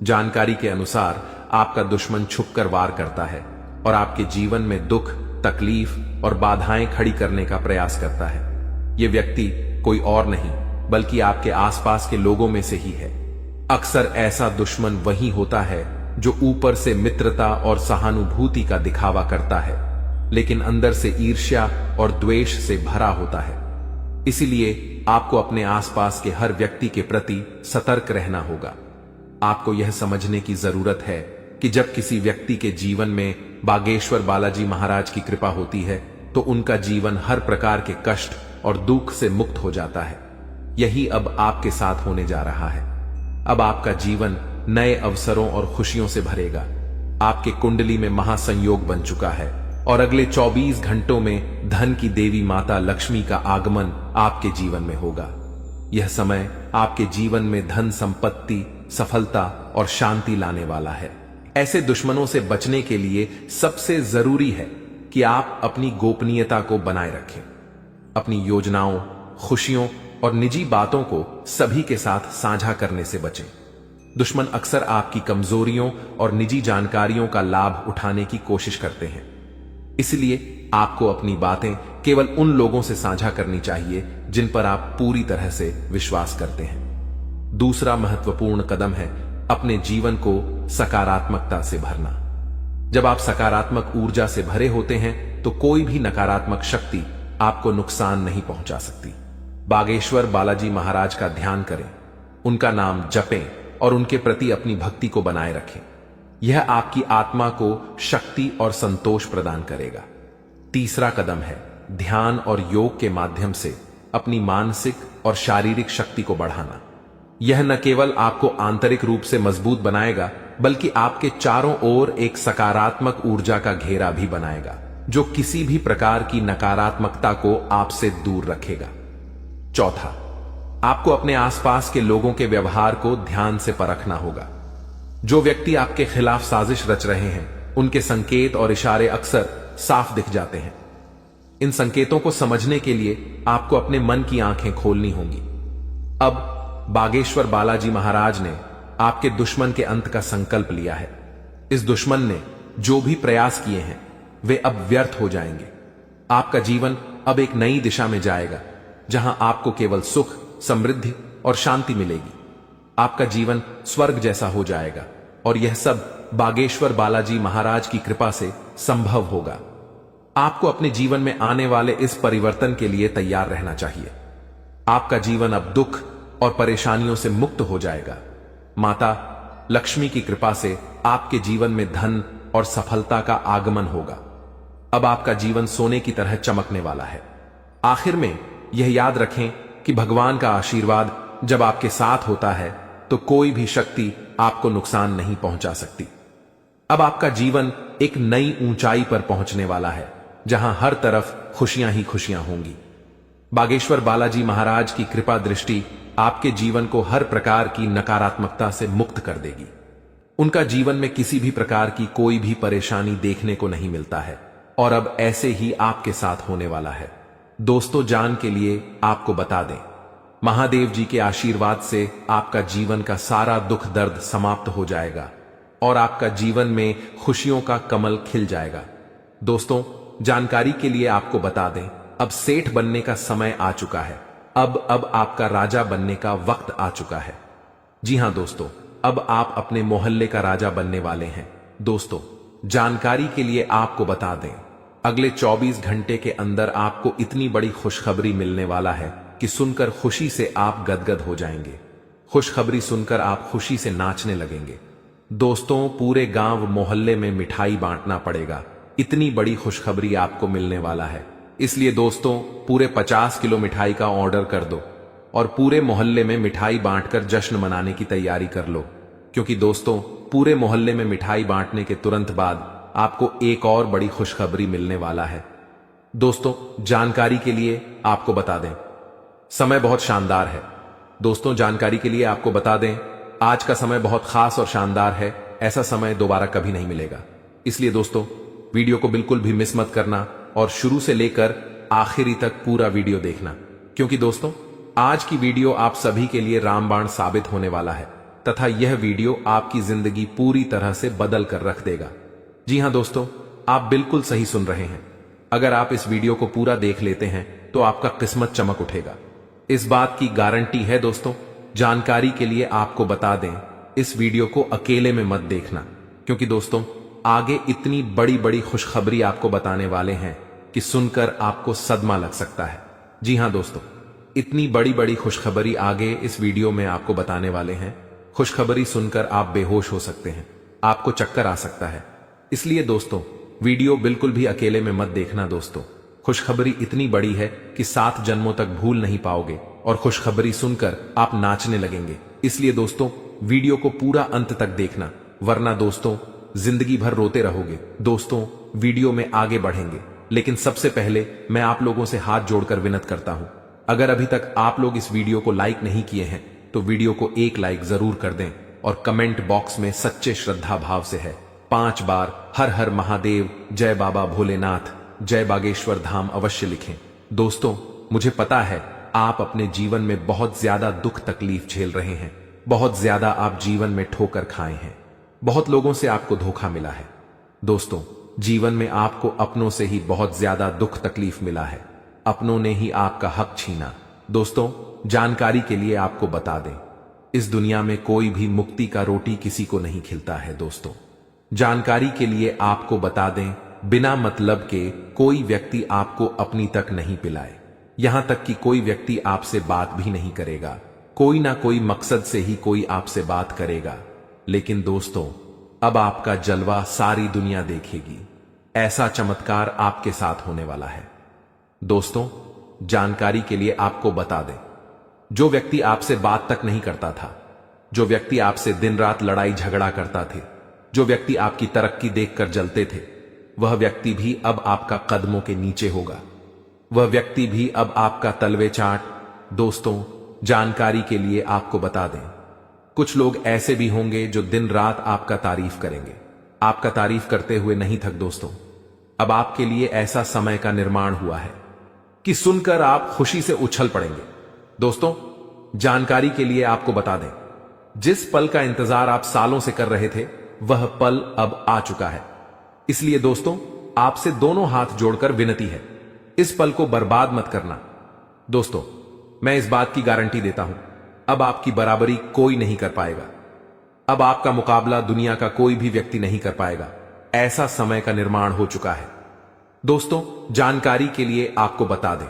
जानकारी के अनुसार आपका दुश्मन छुपकर वार करता है और आपके जीवन में दुख, तकलीफ और बाधाएं खड़ी करने का प्रयास करता है। यह व्यक्ति कोई और नहीं बल्कि आपके आसपास के लोगों में से ही है। अक्सर ऐसा दुश्मन वही होता है जो ऊपर से मित्रता और सहानुभूति का दिखावा करता है, लेकिन अंदर से ईर्ष्या और द्वेष से भरा होता है। इसीलिए आपको अपने आसपास के हर व्यक्ति के प्रति सतर्क रहना होगा। आपको यह समझने की जरूरत है कि जब किसी व्यक्ति के जीवन में बागेश्वर बालाजी महाराज की कृपा होती है तो उनका जीवन हर प्रकार के कष्ट और दुख से मुक्त हो जाता है। यही अब आपके साथ होने जा रहा है। अब आपका जीवन नए अवसरों और खुशियों से भरेगा। आपके कुंडली में महासंयोग बन चुका है और अगले 24 घंटों में धन की देवी माता लक्ष्मी का आगमन आपके जीवन में होगा। यह समय आपके जीवन में धन, संपत्ति, सफलता और शांति लाने वाला है। ऐसे दुश्मनों से बचने के लिए सबसे जरूरी है कि आप अपनी गोपनीयता को बनाए रखें। अपनी योजनाओं, खुशियों और निजी बातों को सभी के साथ साझा करने से बचें। दुश्मन अक्सर आपकी कमजोरियों और निजी जानकारियों का लाभ उठाने की कोशिश करते हैं। इसलिए आपको अपनी बातें केवल उन लोगों से साझा करनी चाहिए जिन पर आप पूरी तरह से विश्वास करते हैं। दूसरा महत्वपूर्ण कदम है अपने जीवन को सकारात्मकता से भरना। जब आप सकारात्मक ऊर्जा से भरे होते हैं तो कोई भी नकारात्मक शक्ति आपको नुकसान नहीं पहुंचा सकती। बागेश्वर बालाजी महाराज का ध्यान करें, उनका नाम जपें और उनके प्रति अपनी भक्ति को बनाए रखें। यह आपकी आत्मा को शक्ति और संतोष प्रदान करेगा। तीसरा कदम है ध्यान और योग के माध्यम से अपनी मानसिक और शारीरिक शक्ति को बढ़ाना। यह न केवल आपको आंतरिक रूप से मजबूत बनाएगा बल्कि आपके चारों ओर एक सकारात्मक ऊर्जा का घेरा भी बनाएगा जो किसी भी प्रकार की नकारात्मकता को आपसे दूर रखेगा। चौथा, आपको अपने आसपास के लोगों के व्यवहार को ध्यान से परखना होगा। जो व्यक्ति आपके खिलाफ साजिश रच रहे हैं उनके संकेत और इशारे अक्सर साफ दिख जाते हैं। इन संकेतों को समझने के लिए आपको अपने मन की आंखें खोलनी होंगी। अब बागेश्वर बालाजी महाराज ने आपके दुश्मन के अंत का संकल्प लिया है। इस दुश्मन ने जो भी प्रयास किए हैं वे अब व्यर्थ हो जाएंगे। आपका जीवन अब एक नई दिशा में जाएगा जहां आपको केवल सुख, समृद्धि और शांति मिलेगी। आपका जीवन स्वर्ग जैसा हो जाएगा और यह सब बागेश्वर बालाजी महाराज की कृपा से संभव होगा। आपको अपने जीवन में आने वाले इस परिवर्तन के लिए तैयार रहना चाहिए। आपका जीवन अब दुख और परेशानियों से मुक्त हो जाएगा। माता लक्ष्मी की कृपा से आपके जीवन में धन और सफलता का आगमन होगा। अब आपका जीवन सोने की तरह चमकने वाला है। आखिर में यह याद रखें कि भगवान का आशीर्वाद जब आपके साथ होता है तो कोई भी शक्ति आपको नुकसान नहीं पहुंचा सकती। अब आपका जीवन एक नई ऊंचाई पर पहुंचने वाला है जहां हर तरफ खुशियां ही खुशियां होंगी। बागेश्वर बालाजी महाराज की कृपा दृष्टि आपके जीवन को हर प्रकार की नकारात्मकता से मुक्त कर देगी। उनका जीवन में किसी भी प्रकार की कोई भी परेशानी देखने को नहीं मिलता है और अब ऐसे ही आपके साथ होने वाला है। दोस्तों, जान के लिए आपको बता दें, महादेव जी के आशीर्वाद से आपका जीवन का सारा दुख दर्द समाप्त हो जाएगा और आपका जीवन में खुशियों का कमल खिल जाएगा। दोस्तों, जानकारी के लिए आपको बता दें, अब सेठ बनने का समय आ चुका है। अब आपका राजा बनने का वक्त आ चुका है। जी हां दोस्तों, अब आप अपने मोहल्ले का राजा बनने वाले हैं। दोस्तों, जानकारी के लिए आपको बता दें, अगले 24 घंटे के अंदर आपको इतनी बड़ी खुशखबरी मिलने वाला है कि सुनकर खुशी से आप गदगद हो जाएंगे। खुशखबरी सुनकर आप खुशी से नाचने लगेंगे। दोस्तों, पूरे गांव मोहल्ले में मिठाई बांटना पड़ेगा। इतनी बड़ी खुशखबरी आपको मिलने वाला है। इसलिए दोस्तों, पूरे 50 किलो मिठाई का ऑर्डर कर दो और पूरे मोहल्ले में मिठाई बांटकर जश्न मनाने की तैयारी कर लो, क्योंकि दोस्तों, पूरे मोहल्ले में मिठाई बांटने के तुरंत बाद आपको एक और बड़ी खुशखबरी मिलने वाला है। दोस्तों, जानकारी के लिए आपको बता दें, समय बहुत शानदार है। दोस्तों, जानकारी के लिए आपको बता दें, आज का समय बहुत खास और शानदार है। ऐसा समय दोबारा कभी नहीं मिलेगा। इसलिए दोस्तों, वीडियो को बिल्कुल भी मिस मत करना और शुरू से लेकर आखिरी तक पूरा वीडियो देखना, क्योंकि दोस्तों, आज की वीडियो आप सभी के लिए रामबाण साबित होने वाला है तथा यह वीडियो आपकी जिंदगी पूरी तरह से बदल कर रख देगा। जी हां दोस्तों, आप बिल्कुल सही सुन रहे हैं। अगर आप इस वीडियो को पूरा देख लेते हैं तो आपका किस्मत चमक उठेगा। इस बात की गारंटी है। दोस्तों, जानकारी के लिए आपको बता दें, इस वीडियो को अकेले में मत देखना, क्योंकि दोस्तों, आगे इतनी बड़ी बड़ी खुशखबरी आपको बताने वाले हैं कि सुनकर आपको सदमा लग सकता है। जी हां दोस्तों, इतनी बड़ी बड़ी खुशखबरी आगे इस वीडियो में आपको बताने वाले हैं। खुशखबरी सुनकर आप बेहोश हो सकते हैं, आपको चक्कर आ सकता है। इसलिए दोस्तों, वीडियो बिल्कुल भी अकेले में मत देखना। दोस्तों, खुशखबरी इतनी बड़ी है कि 7 जन्मों तक भूल नहीं पाओगे और खुशखबरी सुनकर आप नाचने लगेंगे। इसलिए दोस्तों, वीडियो को पूरा अंत तक देखना, वरना दोस्तों जिंदगी भर रोते रहोगे। दोस्तों, वीडियो में आगे बढ़ेंगे, लेकिन सबसे पहले मैं आप लोगों से हाथ जोड़कर विनती करता हूं, अगर अभी तक आप लोग इस वीडियो को लाइक नहीं किए हैं तो वीडियो को एक लाइक जरूर कर दें और कमेंट बॉक्स में सच्चे श्रद्धा भाव से है 5 बार हर हर महादेव, जय बाबा भोलेनाथ, जय बागेश्वर धाम अवश्य लिखें। दोस्तों, मुझे पता है आप अपने जीवन में बहुत ज्यादा दुख तकलीफ झेल रहे हैं, बहुत ज्यादा आप जीवन में ठोकर खाए हैं, बहुत लोगों से आपको धोखा मिला है। दोस्तों, जीवन में आपको अपनों से ही बहुत ज्यादा दुख तकलीफ मिला है। अपनों ने ही आपका हक छीना। दोस्तों, जानकारी के लिए आपको बता दें, इस दुनिया में कोई भी मुक्ति का रोटी किसी को नहीं खिलता है। दोस्तों, जानकारी के लिए आपको बता दें, बिना मतलब के कोई व्यक्ति आपको अपनी तक नहीं पिलाए। यहां तक कि कोई व्यक्ति आपसे बात भी नहीं करेगा। कोई ना कोई मकसद से ही कोई आपसे बात करेगा। लेकिन दोस्तों, अब आपका जलवा सारी दुनिया देखेगी। ऐसा चमत्कार आपके साथ होने वाला है। दोस्तों, जानकारी के लिए आपको बता दें, जो व्यक्ति आपसे बात तक नहीं करता था, जो व्यक्ति आपसे दिन रात लड़ाई झगड़ा करता थे, जो व्यक्ति आपकी तरक्की देखकर जलते थे, वह व्यक्ति भी अब आपका कदमों के नीचे होगा। वह व्यक्ति भी अब आपका तलवे चाट। दोस्तों, जानकारी के लिए आपको बता दें, कुछ लोग ऐसे भी होंगे जो दिन रात आपका तारीफ करेंगे, आपका तारीफ करते हुए नहीं थक। दोस्तों, अब आपके लिए ऐसा समय का निर्माण हुआ है कि सुनकर आप खुशी से उछल पड़ेंगे। दोस्तों, जानकारी के लिए आपको बता दें, जिस पल का इंतजार आप सालों से कर रहे थे, वह पल अब आ चुका है। इसलिए दोस्तों, आपसे दोनों हाथ जोड़कर विनती है, इस पल को बर्बाद मत करना। दोस्तों, मैं इस बात की गारंटी देता हूं, अब आपकी बराबरी कोई नहीं कर पाएगा। अब आपका मुकाबला दुनिया का कोई भी व्यक्ति नहीं कर पाएगा। ऐसा समय का निर्माण हो चुका है। दोस्तों, जानकारी के लिए आपको बता दें,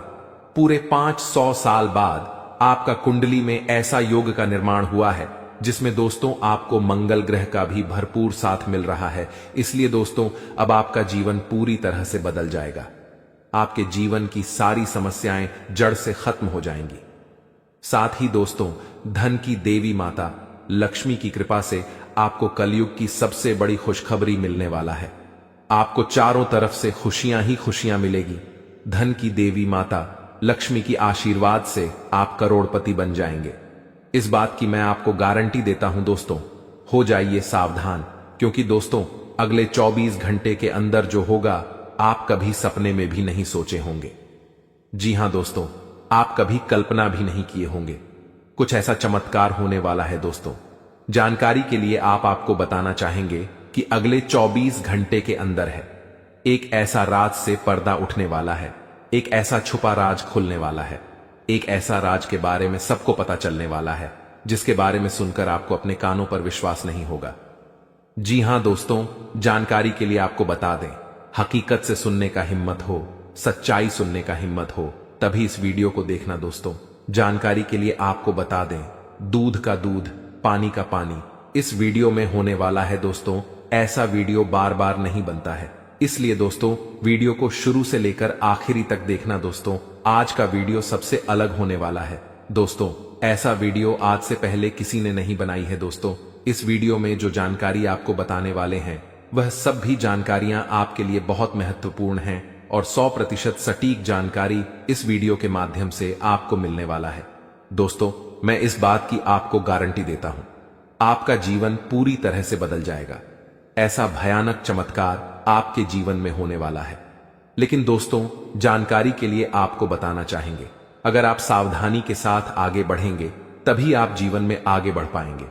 पूरे 500 साल बाद आपका कुंडली में ऐसा योग का निर्माण हुआ है जिसमें दोस्तों आपको मंगल ग्रह का भी भरपूर साथ मिल रहा है। इसलिए दोस्तों, अब आपका जीवन पूरी तरह से बदल जाएगा। आपके जीवन की सारी समस्याएं जड़ से खत्म हो जाएंगी। साथ ही दोस्तों, धन की देवी माता लक्ष्मी की कृपा से आपको कलयुग की सबसे बड़ी खुशखबरी मिलने वाला है। आपको चारों तरफ से खुशियां ही खुशियां मिलेगी। धन की देवी माता लक्ष्मी की आशीर्वाद से आप करोड़पति बन जाएंगे। इस बात की मैं आपको गारंटी देता हूं। दोस्तों, हो जाइए सावधान, क्योंकि दोस्तों, अगले 24 घंटे के अंदर जो होगा, आप कभी सपने में भी नहीं सोचे होंगे। जी हां दोस्तों, आप कभी कल्पना भी नहीं किए होंगे। कुछ ऐसा चमत्कार होने वाला है। दोस्तों, जानकारी के लिए आपको बताना चाहेंगे कि अगले 24 घंटे के अंदर है, एक ऐसा राज से पर्दा उठने वाला है। एक ऐसा छुपा राज खुलने वाला है। एक ऐसा राज के बारे में सबको पता चलने वाला है, जिसके बारे में सुनकर आपको अपने कानों पर विश्वास नहीं होगा। जी हां दोस्तों, जानकारी के लिए आपको बता दें, हकीकत से सुनने का हिम्मत हो, सच्चाई सुनने का हिम्मत हो, तभी इस वीडियो को देखना। दोस्तों, जानकारी के लिए आपको बता दें, दूध का दूध, पानी का पानी इस वीडियो में होने वाला है। दोस्तों, ऐसा वीडियो बार बार नहीं बनता है, इसलिए दोस्तों, वीडियो को शुरू से लेकर आखिरी तक देखना। दोस्तों, आज का वीडियो सबसे अलग होने वाला है। दोस्तों, ऐसा वीडियो आज से पहले किसी ने नहीं बनाई है। दोस्तों, इस वीडियो में जो जानकारी आपको बताने वाले हैं, वह सब भी जानकारियां आपके लिए बहुत महत्वपूर्ण हैं और 100% सटीक जानकारी इस वीडियो के माध्यम से आपको मिलने वाला है। दोस्तों, मैं इस बात की आपको गारंटी देता हूं, आपका जीवन पूरी तरह से बदल जाएगा। ऐसा भयानक चमत्कार आपके जीवन में होने वाला है। लेकिन दोस्तों, जानकारी के लिए आपको बताना चाहेंगे, अगर आप सावधानी के साथ आगे बढ़ेंगे, तभी आप जीवन में आगे बढ़ पाएंगे।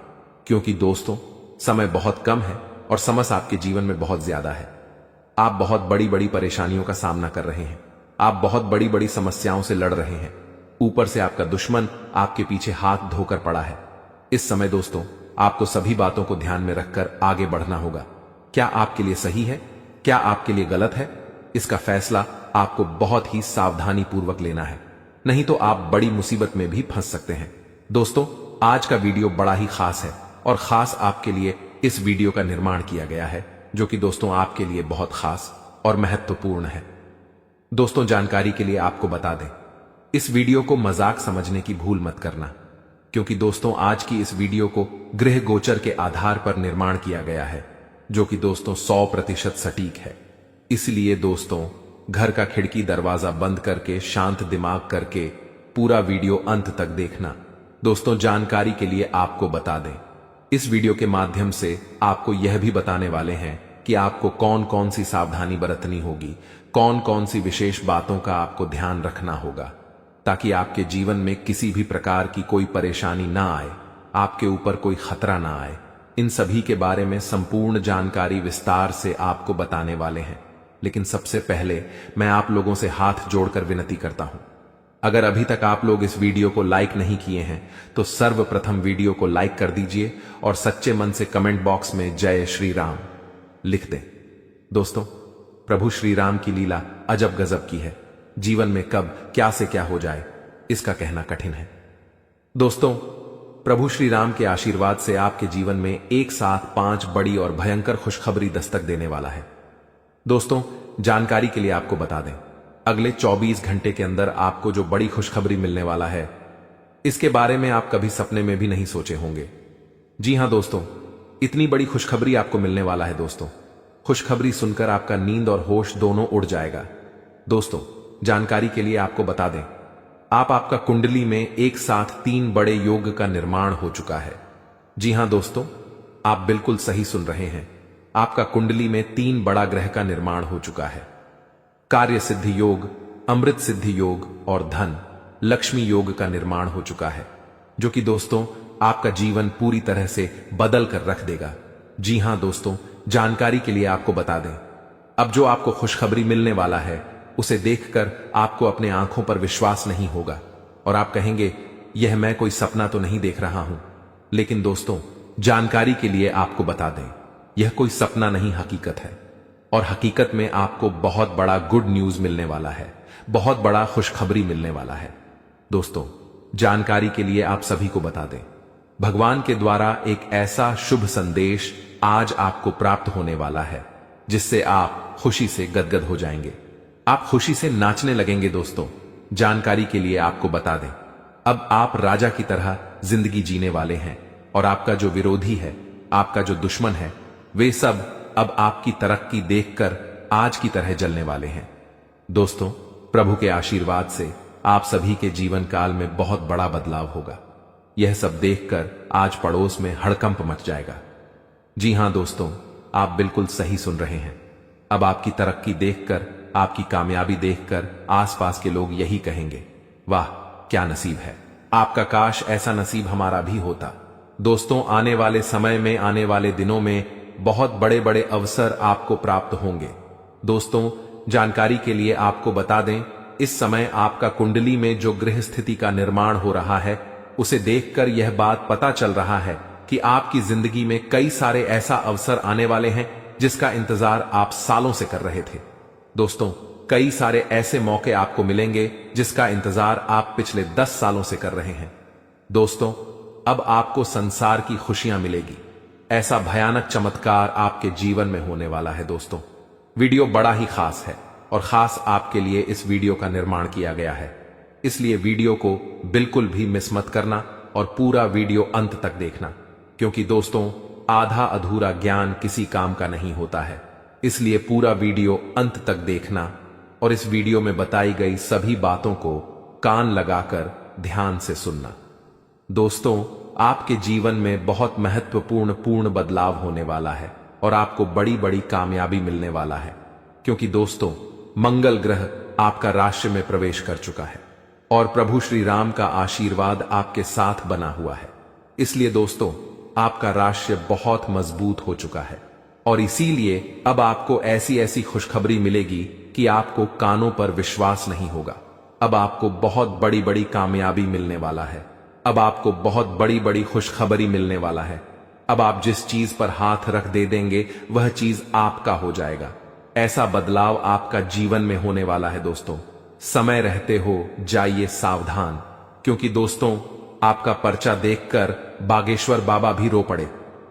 क्योंकि दोस्तों, समय बहुत कम है और समस्या आपके जीवन में बहुत ज्यादा है। आप बहुत बड़ी बड़ी परेशानियों का सामना कर रहे हैं। आप बहुत बड़ी बड़ी समस्याओं से लड़ रहे हैं। ऊपर से आपका दुश्मन आपके पीछे हाथ धोकर पड़ा है। इस समय दोस्तों, आपको सभी बातों को ध्यान में रखकर आगे बढ़ना होगा। क्या आपके लिए सही है, क्या आपके लिए गलत है, इसका फैसला आपको बहुत ही सावधानी पूर्वक लेना है, नहीं तो आप बड़ी मुसीबत में भी फंस सकते हैं। दोस्तों, आज का वीडियो बड़ा ही खास है और खास आपके लिए इस वीडियो का निर्माण किया गया है, जो कि दोस्तों आपके लिए बहुत खास और महत्वपूर्ण है। दोस्तों, जानकारी के लिए आपको बता दें, इस वीडियो को मजाक समझने की भूल मत करना, क्योंकि दोस्तों आज की इस वीडियो को गृह गोचर के आधार पर निर्माण किया गया है, जो कि दोस्तों 100% सटीक है। इसलिए दोस्तों, घर का खिड़की दरवाजा बंद करके शांत दिमाग करके पूरा वीडियो अंत तक देखना। दोस्तों, जानकारी के लिए आपको बता दें, इस वीडियो के माध्यम से आपको यह भी बताने वाले हैं कि आपको कौन कौन सी सावधानी बरतनी होगी, कौन कौन सी विशेष बातों का आपको ध्यान रखना होगा, ताकि आपके जीवन में किसी भी प्रकार की कोई परेशानी ना आए, आपके ऊपर कोई खतरा ना आए। इन सभी के बारे में संपूर्ण जानकारी विस्तार से आपको बताने वाले हैं। लेकिन सबसे पहले मैं आप लोगों से हाथ जोड़कर विनती करता हूं, अगर अभी तक आप लोग इस वीडियो को लाइक नहीं किए हैं तो सर्वप्रथम वीडियो को लाइक कर दीजिए और सच्चे मन से कमेंट बॉक्स में जय श्री राम लिख दें। दोस्तों, प्रभु श्री राम की लीला अजब गजब की है। जीवन में कब क्या से क्या हो जाए इसका कहना कठिन है। दोस्तों, प्रभु श्री राम के आशीर्वाद से आपके जीवन में एक साथ 5 बड़ी और भयंकर खुशखबरी दस्तक देने वाला है। दोस्तों, जानकारी के लिए आपको बता दें, अगले 24 घंटे के अंदर आपको जो बड़ी खुशखबरी मिलने वाला है, इसके बारे में आप कभी सपने में भी नहीं सोचे होंगे। जी हां दोस्तों, इतनी बड़ी खुशखबरी आपको मिलने वाला है। दोस्तों, खुशखबरी सुनकर आपका नींद और होश दोनों उड़ जाएगा। दोस्तों, जानकारी के लिए आपको बता दें, आपका कुंडली में एक साथ 3 बड़े योग का निर्माण हो चुका है। जी हां दोस्तों, आप बिल्कुल सही सुन रहे हैं। आपका कुंडली में 3 बड़ा ग्रह का निर्माण हो चुका है। कार्य सिद्धि योग, अमृत सिद्धि योग और धन लक्ष्मी योग का निर्माण हो चुका है, जो कि दोस्तों आपका जीवन पूरी तरह से बदल कर रख देगा। जी हां दोस्तों, जानकारी के लिए आपको बता दें, अब जो आपको खुशखबरी मिलने वाला है उसे देखकर आपको अपने आंखों पर विश्वास नहीं होगा और आप कहेंगे, यह मैं कोई सपना तो नहीं देख रहा हूं। लेकिन दोस्तों, जानकारी के लिए आपको बता दें, यह कोई सपना नहीं, हकीकत है। और हकीकत में आपको बहुत बड़ा गुड न्यूज मिलने वाला है, बहुत बड़ा खुशखबरी मिलने वाला है। दोस्तों, जानकारी के लिए आप सभी को बता दें, भगवान के द्वारा एक ऐसा शुभ संदेश आज आपको प्राप्त होने वाला है जिससे आप खुशी से गदगद हो जाएंगे, आप खुशी से नाचने लगेंगे। दोस्तों, जानकारी के लिए आपको बता दें, अब आप राजा की तरह जिंदगी जीने वाले हैं और आपका जो विरोधी है, आपका जो दुश्मन है, वे सब अब आपकी तरक्की देखकर आज की तरह जलने वाले हैं। दोस्तों, प्रभु के आशीर्वाद से आप सभी के जीवन काल में बहुत बड़ा बदलाव होगा। यह सब देखकर आज पड़ोस में हड़कंप मच जाएगा। जी हां दोस्तों, आप बिल्कुल सही सुन रहे हैं। अब आपकी तरक्की देखकर, आपकी कामयाबी देखकर आसपास के लोग यही कहेंगे, वाह क्या नसीब है आपका, काश ऐसा नसीब हमारा भी होता। दोस्तों, आने वाले समय में, आने वाले दिनों में बहुत बड़े बड़े अवसर आपको प्राप्त होंगे। दोस्तों, जानकारी के लिए आपको बता दें, इस समय आपका कुंडली में जो गृह स्थिति का निर्माण हो रहा है, उसे देखकर यह बात पता चल रहा है कि आपकी जिंदगी में कई सारे ऐसा अवसर आने वाले हैं जिसका इंतजार आप सालों से कर रहे थे। दोस्तों, कई सारे ऐसे मौके आपको मिलेंगे जिसका इंतजार आप पिछले 10 सालों से कर रहे हैं। दोस्तों, अब आपको संसार की खुशियां मिलेगी, ऐसा भयानक चमत्कार आपके जीवन में होने वाला है। दोस्तों, वीडियो बड़ा ही खास है और खास आपके लिए इस वीडियो का निर्माण किया गया है, इसलिए वीडियो को बिल्कुल भी मिस मत करना और पूरा वीडियो अंत तक देखना, क्योंकि दोस्तों आधा अधूरा ज्ञान किसी काम का नहीं होता है। इसलिए पूरा वीडियो अंत तक देखना और इस वीडियो में बताई गई सभी बातों को कान लगाकर ध्यान से सुनना। दोस्तों, आपके जीवन में बहुत महत्वपूर्ण बदलाव होने वाला है और आपको बड़ी बड़ी कामयाबी मिलने वाला है, क्योंकि दोस्तों मंगल ग्रह आपका राशि में प्रवेश कर चुका है और प्रभु श्री राम का आशीर्वाद आपके साथ बना हुआ है। इसलिए दोस्तों, आपका राशि बहुत मजबूत हो चुका है और इसीलिए अब आपको ऐसी ऐसी खुशखबरी मिलेगी कि आपको कानों पर विश्वास नहीं होगा। अब आपको बहुत बड़ी बड़ी कामयाबी मिलने वाला है, अब आपको बहुत बड़ी बड़ी खुशखबरी मिलने वाला है। अब आप जिस चीज पर हाथ रख दे देंगे वह चीज आपका हो जाएगा। ऐसा बदलाव आपका जीवन में होने वाला है। दोस्तों, समय रहते हो जाइए सावधान, क्योंकि दोस्तों आपका पर्चा देखकर बागेश्वर बाबा भी रो पड़े,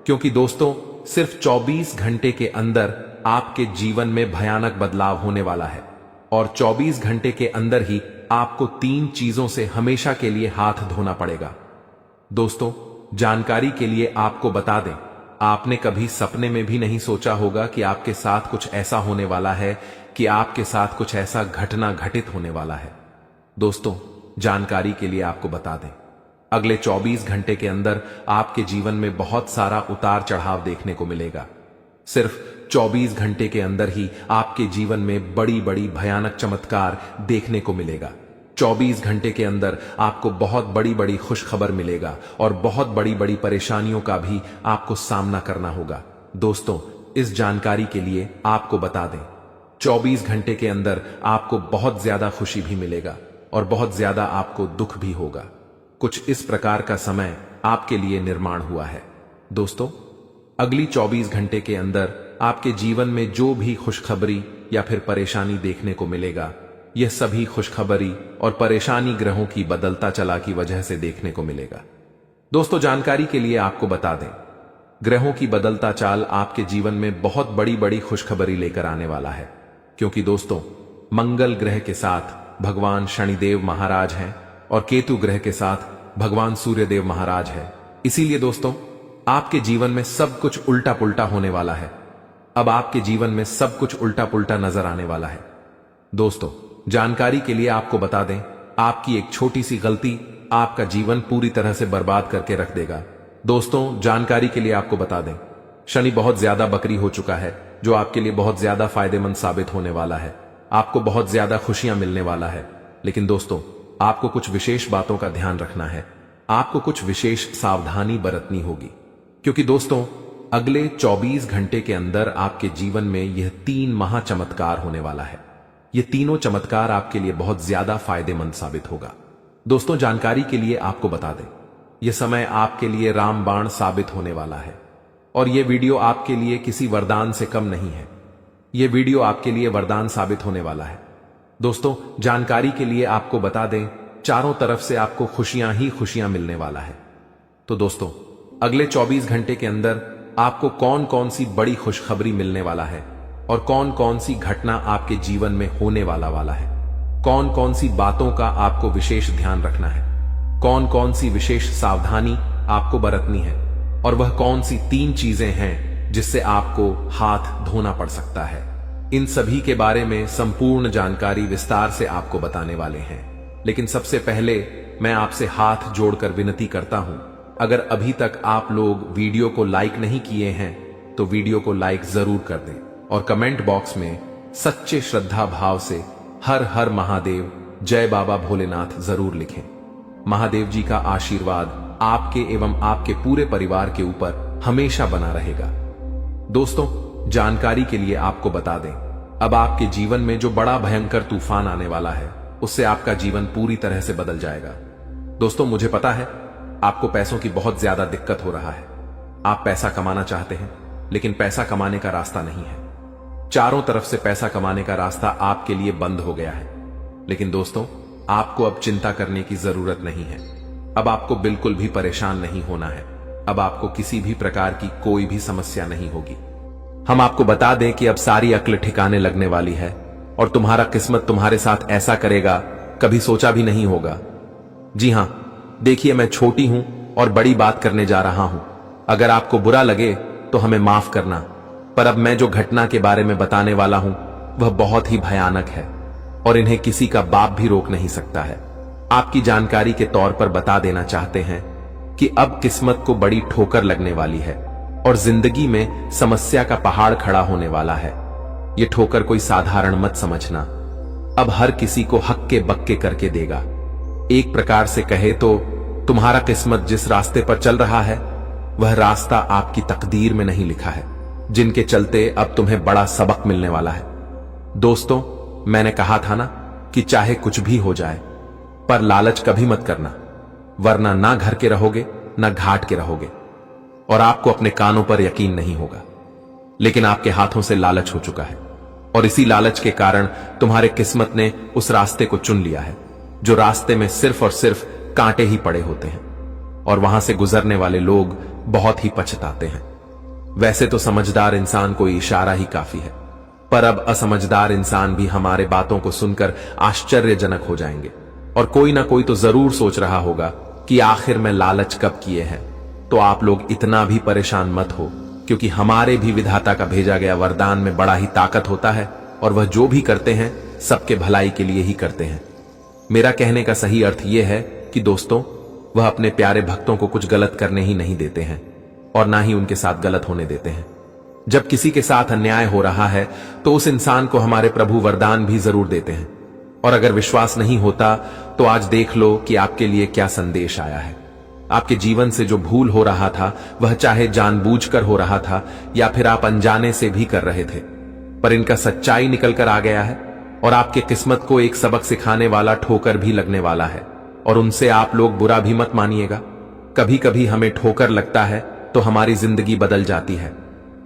क्योंकि दोस्तों सिर्फ 24 घंटे के अंदर आपके जीवन में भयानक बदलाव होने वाला है और 24 घंटे के अंदर ही आपको 3 चीजों से हमेशा के लिए हाथ धोना पड़ेगा। दोस्तों, जानकारी के लिए आपको बता दें, आपने कभी सपने में भी नहीं सोचा होगा कि आपके साथ कुछ ऐसा होने वाला है, कि आपके साथ कुछ ऐसा घटना घटित होने वाला है। दोस्तों, जानकारी के लिए आपको बता दें, अगले 24 घंटे के अंदर आपके जीवन में बहुत सारा उतार चढ़ाव देखने को मिलेगा। सिर्फ 24 घंटे के अंदर ही आपके जीवन में बड़ी बड़ी भयानक चमत्कार देखने को मिलेगा। 24 घंटे के अंदर आपको बहुत बड़ी बड़ी खुशखबर मिलेगा और बहुत बड़ी बड़ी परेशानियों का भी आपको सामना करना होगा। दोस्तों, इस जानकारी के लिए आपको बता दें, 24 घंटे के अंदर आपको बहुत ज्यादा खुशी भी मिलेगा और बहुत ज्यादा आपको दुख भी होगा। कुछ इस प्रकार का समय आपके लिए निर्माण हुआ है। दोस्तों, अगली 24 घंटे के अंदर आपके जीवन में जो भी खुशखबरी या फिर परेशानी देखने को मिलेगा, यह सभी खुशखबरी और परेशानी ग्रहों की बदलता चला की वजह से देखने को मिलेगा। दोस्तों, जानकारी के लिए आपको बता दें, ग्रहों की बदलता चाल आपके जीवन में बहुत बड़ी बड़ी खुशखबरी लेकर आने वाला है, क्योंकि दोस्तों, मंगल ग्रह के साथ भगवान शनिदेव महाराज हैं और केतु ग्रह के साथ भगवान सूर्यदेव महाराज है। इसीलिए दोस्तों, आपके जीवन में सब कुछ उल्टा पुल्टा होने वाला है। अब आपके जीवन में सब कुछ उल्टा पुल्टा नजर आने वाला है। दोस्तों, जानकारी के लिए आपको बता दें, आपकी एक छोटी सी गलती आपका जीवन पूरी तरह से बर्बाद करके रख देगा। दोस्तों, जानकारी के लिए आपको बता दें, शनि बहुत ज्यादा बकरी हो चुका है, जो आपके लिए बहुत ज्यादा फायदेमंद साबित होने वाला है। आपको बहुत ज्यादा खुशियां मिलने वाला है। लेकिन दोस्तों, आपको कुछ विशेष बातों का ध्यान रखना है। आपको कुछ विशेष सावधानी बरतनी होगी, क्योंकि दोस्तों, अगले 24 घंटे के अंदर आपके जीवन में यह 3 महाचमत्कार होने वाला है। ये तीनों चमत्कार आपके लिए बहुत ज्यादा फायदेमंद साबित होगा। दोस्तों, जानकारी के लिए आपको बता दें, यह समय आपके लिए रामबाण साबित होने वाला है और यह वीडियो आपके लिए किसी वरदान से कम नहीं है। यह वीडियो आपके लिए वरदान साबित होने वाला है। दोस्तों, जानकारी के लिए आपको बता दें, चारों तरफ से आपको खुशियां ही खुशियां मिलने वाला है। तो दोस्तों, अगले 24 घंटे के अंदर आपको कौन कौन सी बड़ी खुशखबरी मिलने वाला है और कौन कौन सी घटना आपके जीवन में होने वाला है, कौन कौन सी बातों का आपको विशेष ध्यान रखना है, कौन कौन सी विशेष सावधानी आपको बरतनी है और वह कौन सी 3 चीजें हैं जिससे आपको हाथ धोना पड़ सकता है, इन सभी के बारे में संपूर्ण जानकारी विस्तार से आपको बताने वाले हैं। लेकिन सबसे पहले मैं आपसे हाथ जोड़कर विनती करता हूं, अगर अभी तक आप लोग वीडियो को लाइक नहीं किए हैं तो वीडियो को लाइक जरूर कर दें और कमेंट बॉक्स में सच्चे श्रद्धा भाव से हर हर महादेव, जय बाबा भोलेनाथ जरूर लिखें। महादेव जी का आशीर्वाद आपके एवं आपके पूरे परिवार के ऊपर हमेशा बना रहेगा। दोस्तों, जानकारी के लिए आपको बता दें, अब आपके जीवन में जो बड़ा भयंकर तूफान आने वाला है, उससे आपका जीवन पूरी तरह से बदल जाएगा। दोस्तों, मुझे पता है आपको पैसों की बहुत ज्यादा दिक्कत हो रहा है। आप पैसा कमाना चाहते हैं, लेकिन पैसा कमाने का रास्ता नहीं है। चारों तरफ से पैसा कमाने का रास्ता आपके लिए बंद हो गया है। लेकिन दोस्तों, आपको अब चिंता करने की जरूरत नहीं है। अब आपको बिल्कुल भी परेशान नहीं होना है। अब आपको किसी भी प्रकार की कोई भी समस्या नहीं होगी। हम आपको बता दें कि अब सारी अक्ल ठिकाने लगने वाली है और तुम्हारा किस्मत तुम्हारे साथ ऐसा करेगा, कभी सोचा भी नहीं होगा। जी हां, देखिए, मैं छोटी हूं और बड़ी बात करने जा रहा हूं। अगर आपको बुरा लगे तो हमें माफ करना, पर अब मैं जो घटना के बारे में बताने वाला हूं वह बहुत ही भयानक है और इन्हें किसी का बाप भी रोक नहीं सकता है। आपकी जानकारी के तौर पर बता देना चाहते हैं कि अब किस्मत को बड़ी ठोकर लगने वाली है और जिंदगी में समस्या का पहाड़ खड़ा होने वाला है। यह ठोकर कोई साधारण मत समझना, अब हर किसी को हक्के बक्के करके देगा। एक प्रकार से कहे तो तुम्हारा किस्मत जिस रास्ते पर चल रहा है वह रास्ता आपकी तकदीर में नहीं लिखा है, जिनके चलते अब तुम्हें बड़ा सबक मिलने वाला है। दोस्तों, मैंने कहा था ना कि चाहे कुछ भी हो जाए, पर लालच कभी मत करना, वरना ना घर के रहोगे ना घाट के रहोगे और आपको अपने कानों पर यकीन नहीं होगा। लेकिन आपके हाथों से लालच हो चुका है और इसी लालच के कारण तुम्हारे किस्मत ने उस रास्ते को चुन लिया है जो रास्ते में सिर्फ और सिर्फ कांटे ही पड़े होते हैं और वहां से गुजरने वाले लोग बहुत ही पछताते हैं। वैसे तो समझदार इंसान को इशारा ही काफी है, पर अब असमझदार इंसान भी हमारे बातों को सुनकर आश्चर्यजनक हो जाएंगे और कोई ना कोई तो जरूर सोच रहा होगा कि आखिर में लालच कब किए हैं। तो आप लोग इतना भी परेशान मत हो, क्योंकि हमारे भी विधाता का भेजा गया वरदान में बड़ा ही ताकत होता है और वह जो भी करते हैं सबके भलाई के लिए ही करते हैं। मेरा कहने का सही अर्थ यह है कि दोस्तों, वह अपने प्यारे भक्तों को कुछ गलत करने ही नहीं देते हैं और ना ही उनके साथ गलत होने देते हैं। जब किसी के साथ अन्याय हो रहा है तो उस इंसान को हमारे प्रभु वरदान भी जरूर देते हैं, और अगर विश्वास नहीं होता तो आज देख लो कि आपके लिए क्या संदेश आया है। आपके जीवन से जो भूल हो रहा था, वह चाहे जानबूझकर हो रहा था या फिर आप अनजाने से भी कर रहे थे, पर इनका सच्चाई निकल कर आ गया है और आपके किस्मत को एक सबक सिखाने वाला ठोकर भी लगने वाला है। और उनसे आप लोग बुरा भी मत मानिएगा। कभी कभी हमें ठोकर लगता है तो हमारी जिंदगी बदल जाती है,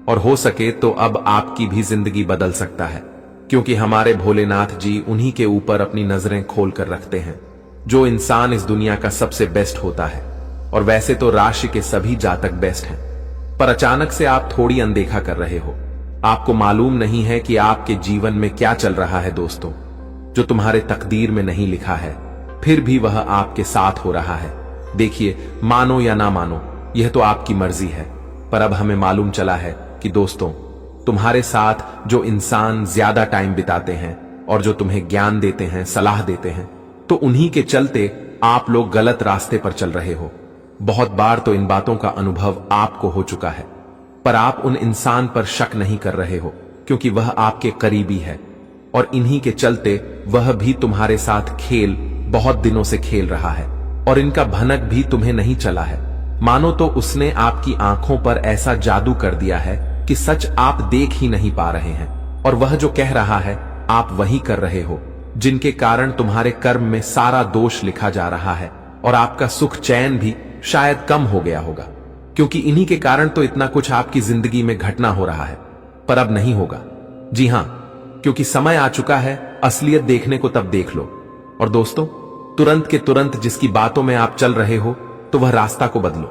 और हो सके तो अब आपकी भी जिंदगी बदल सकता है, क्योंकि हमारे भोलेनाथ जी उन्हीं के ऊपर अपनी नजरें खोल कर रखते हैं। जो इंसान इस दुनिया का सबसे बेस्ट होता है, और वैसे तो राशि के सभी जातक बेस्ट हैं, पर अचानक से आप थोड़ी अनदेखा कर रहे हो। आपको मालूम नहीं है कि आपके जीवन में क्या चल रहा है दोस्तों, जो तुम्हारे तकदीर में नहीं लिखा है, फिर भी वह आपके साथ हो रहा है। देखिए, मानो या ना मानो, यह तो आपकी मर्जी है, पर अब हमें मालूम चला है कि दोस्तों, तुम्हारे साथ जो इंसान ज्यादा टाइम बिताते हैं और जो तुम्हें ज्ञान देते हैं, सलाह देते हैं, तो उन्हीं के चलते आप लोग गलत रास्ते पर चल रहे हो। बहुत बार तो इन बातों का अनुभव आपको हो चुका है, पर आप उन इंसान पर शक नहीं कर रहे हो, क्योंकि वह आपके करीबी है और इन्हीं के चलते वह भी तुम्हारे साथ खेल बहुत दिनों से खेल रहा है, और इनका भनक भी तुम्हें नहीं चला है। मानो तो उसने आपकी आंखों पर ऐसा जादू कर दिया है कि सच आप देख ही नहीं पा रहे हैं, और वह जो कह रहा है आप वही कर रहे हो, जिनके कारण तुम्हारे कर्म में सारा दोष लिखा जा रहा है, और आपका सुख चैन भी शायद कम हो गया होगा, क्योंकि इन्हीं के कारण तो इतना कुछ आपकी जिंदगी में घटना हो रहा है, पर अब नहीं होगा। जी हां, क्योंकि समय आ चुका है असलियत देखने को, तब देख लो। और दोस्तों, तुरंत के तुरंत जिसकी बातों में आप चल रहे हो, तो वह रास्ता को बदलो,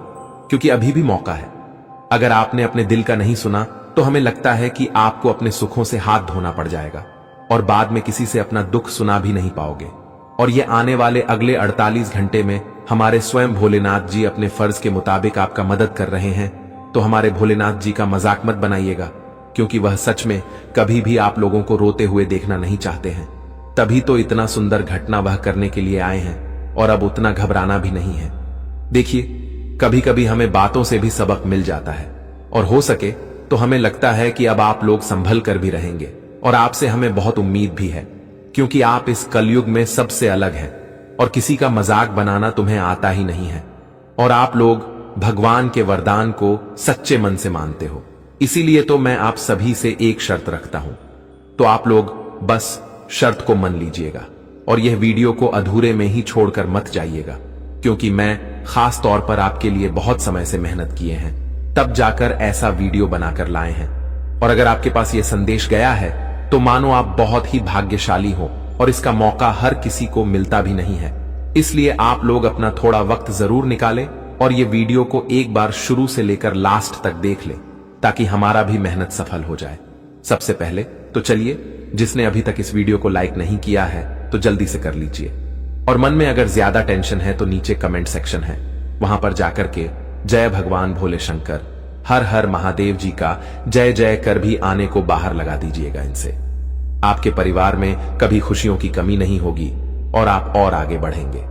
क्योंकि अभी भी मौका है। अगर आपने अपने दिल का नहीं सुना तो हमें लगता है कि आपको अपने सुखों से हाथ धोना पड़ जाएगा और बाद में किसी से अपना दुख सुना भी नहीं पाओगे। और ये आने वाले अगले 48 घंटे में हमारे स्वयं भोलेनाथ जी अपने फर्ज के मुताबिक आपका मदद कर रहे हैं, तो हमारे भोलेनाथ जी का मजाक मत बनाइएगा, क्योंकि वह सच में कभी भी आप लोगों को रोते हुए देखना नहीं चाहते हैं। तभी तो इतना सुंदर घटना वह करने के लिए आए हैं, और अब उतना घबराना भी नहीं है। देखिए, कभी कभी हमें बातों से भी सबक मिल जाता है, और हो सके तो हमें लगता है कि अब आप लोग संभल कर भी रहेंगे, और आपसे हमें बहुत उम्मीद भी है, क्योंकि आप इस कलयुग में सबसे अलग हैं और किसी का मजाक बनाना तुम्हें आता ही नहीं है, और आप लोग भगवान के वरदान को सच्चे मन से मानते हो। इसीलिए तो मैं आप सभी से एक शर्त रखता हूं, तो आप लोग बस शर्त को मान लीजिएगा और यह वीडियो को अधूरे में ही छोड़कर मत जाइएगा, क्योंकि मैं खास तौर पर आपके लिए बहुत समय से मेहनत किए हैं, तब जाकर ऐसा वीडियो बनाकर लाए हैं। और अगर आपके पास यह संदेश गया है तो मानो आप बहुत ही भाग्यशाली हो, और इसका मौका हर किसी को मिलता भी नहीं है। इसलिए आप लोग अपना थोड़ा वक्त जरूर निकालें और ये वीडियो को एक बार शुरू से लेकर लास्ट तक देख लें, ताकि हमारा भी मेहनत सफल हो जाए। सबसे पहले तो चलिए, जिसने अभी तक इस वीडियो को लाइक नहीं किया है तो जल्दी से कर लीजिए, और मन में अगर ज्यादा टेंशन है तो नीचे कमेंट सेक्शन है, वहां पर जाकर के जय भगवान भोले शंकर, हर हर महादेव जी का जय जय कर भी आने को बाहर लगा दीजिएगा। इनसे आपके परिवार में कभी खुशियों की कमी नहीं होगी और आप और आगे बढ़ेंगे।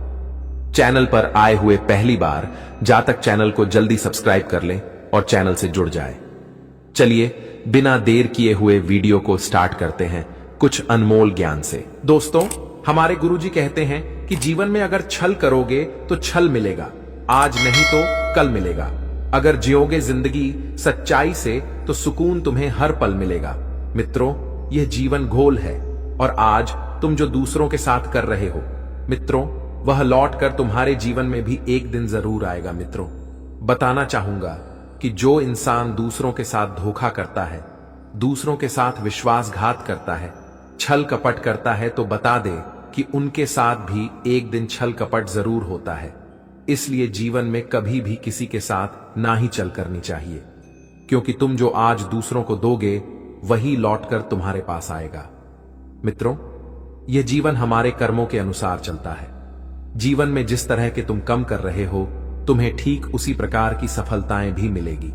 चैनल पर आए हुए पहली बार जातक चैनल को जल्दी सब्सक्राइब कर लें और चैनल से जुड़ जाए। चलिए, बिना देर किए हुए वीडियो को स्टार्ट करते हैं कुछ अनमोल ज्ञान से। दोस्तों, हमारे गुरुजी कहते हैं कि जीवन में अगर छल करोगे तो छल मिलेगा, आज नहीं तो कल मिलेगा। अगर जियोगे जिंदगी सच्चाई से तो सुकून तुम्हें हर पल मिलेगा। मित्रों, यह जीवन घोल है, और आज तुम जो दूसरों के साथ कर रहे हो मित्रों, वह लौट कर तुम्हारे जीवन में भी एक दिन जरूर आएगा। मित्रों, बताना चाहूंगा कि जो इंसान दूसरों के साथ धोखा करता है, दूसरों के साथ विश्वासघात करता है, छल कपट करता है, तो बता दे कि उनके साथ भी एक दिन छल कपट जरूर होता है। इसलिए जीवन में कभी भी किसी के साथ ना ही चल करनी चाहिए, क्योंकि तुम जो आज दूसरों को दोगे वही लौटकर तुम्हारे पास आएगा। मित्रों, यह जीवन हमारे कर्मों के अनुसार चलता है। जीवन में जिस तरह के तुम कम कर रहे हो, तुम्हें ठीक उसी प्रकार की सफलताएं भी मिलेगी।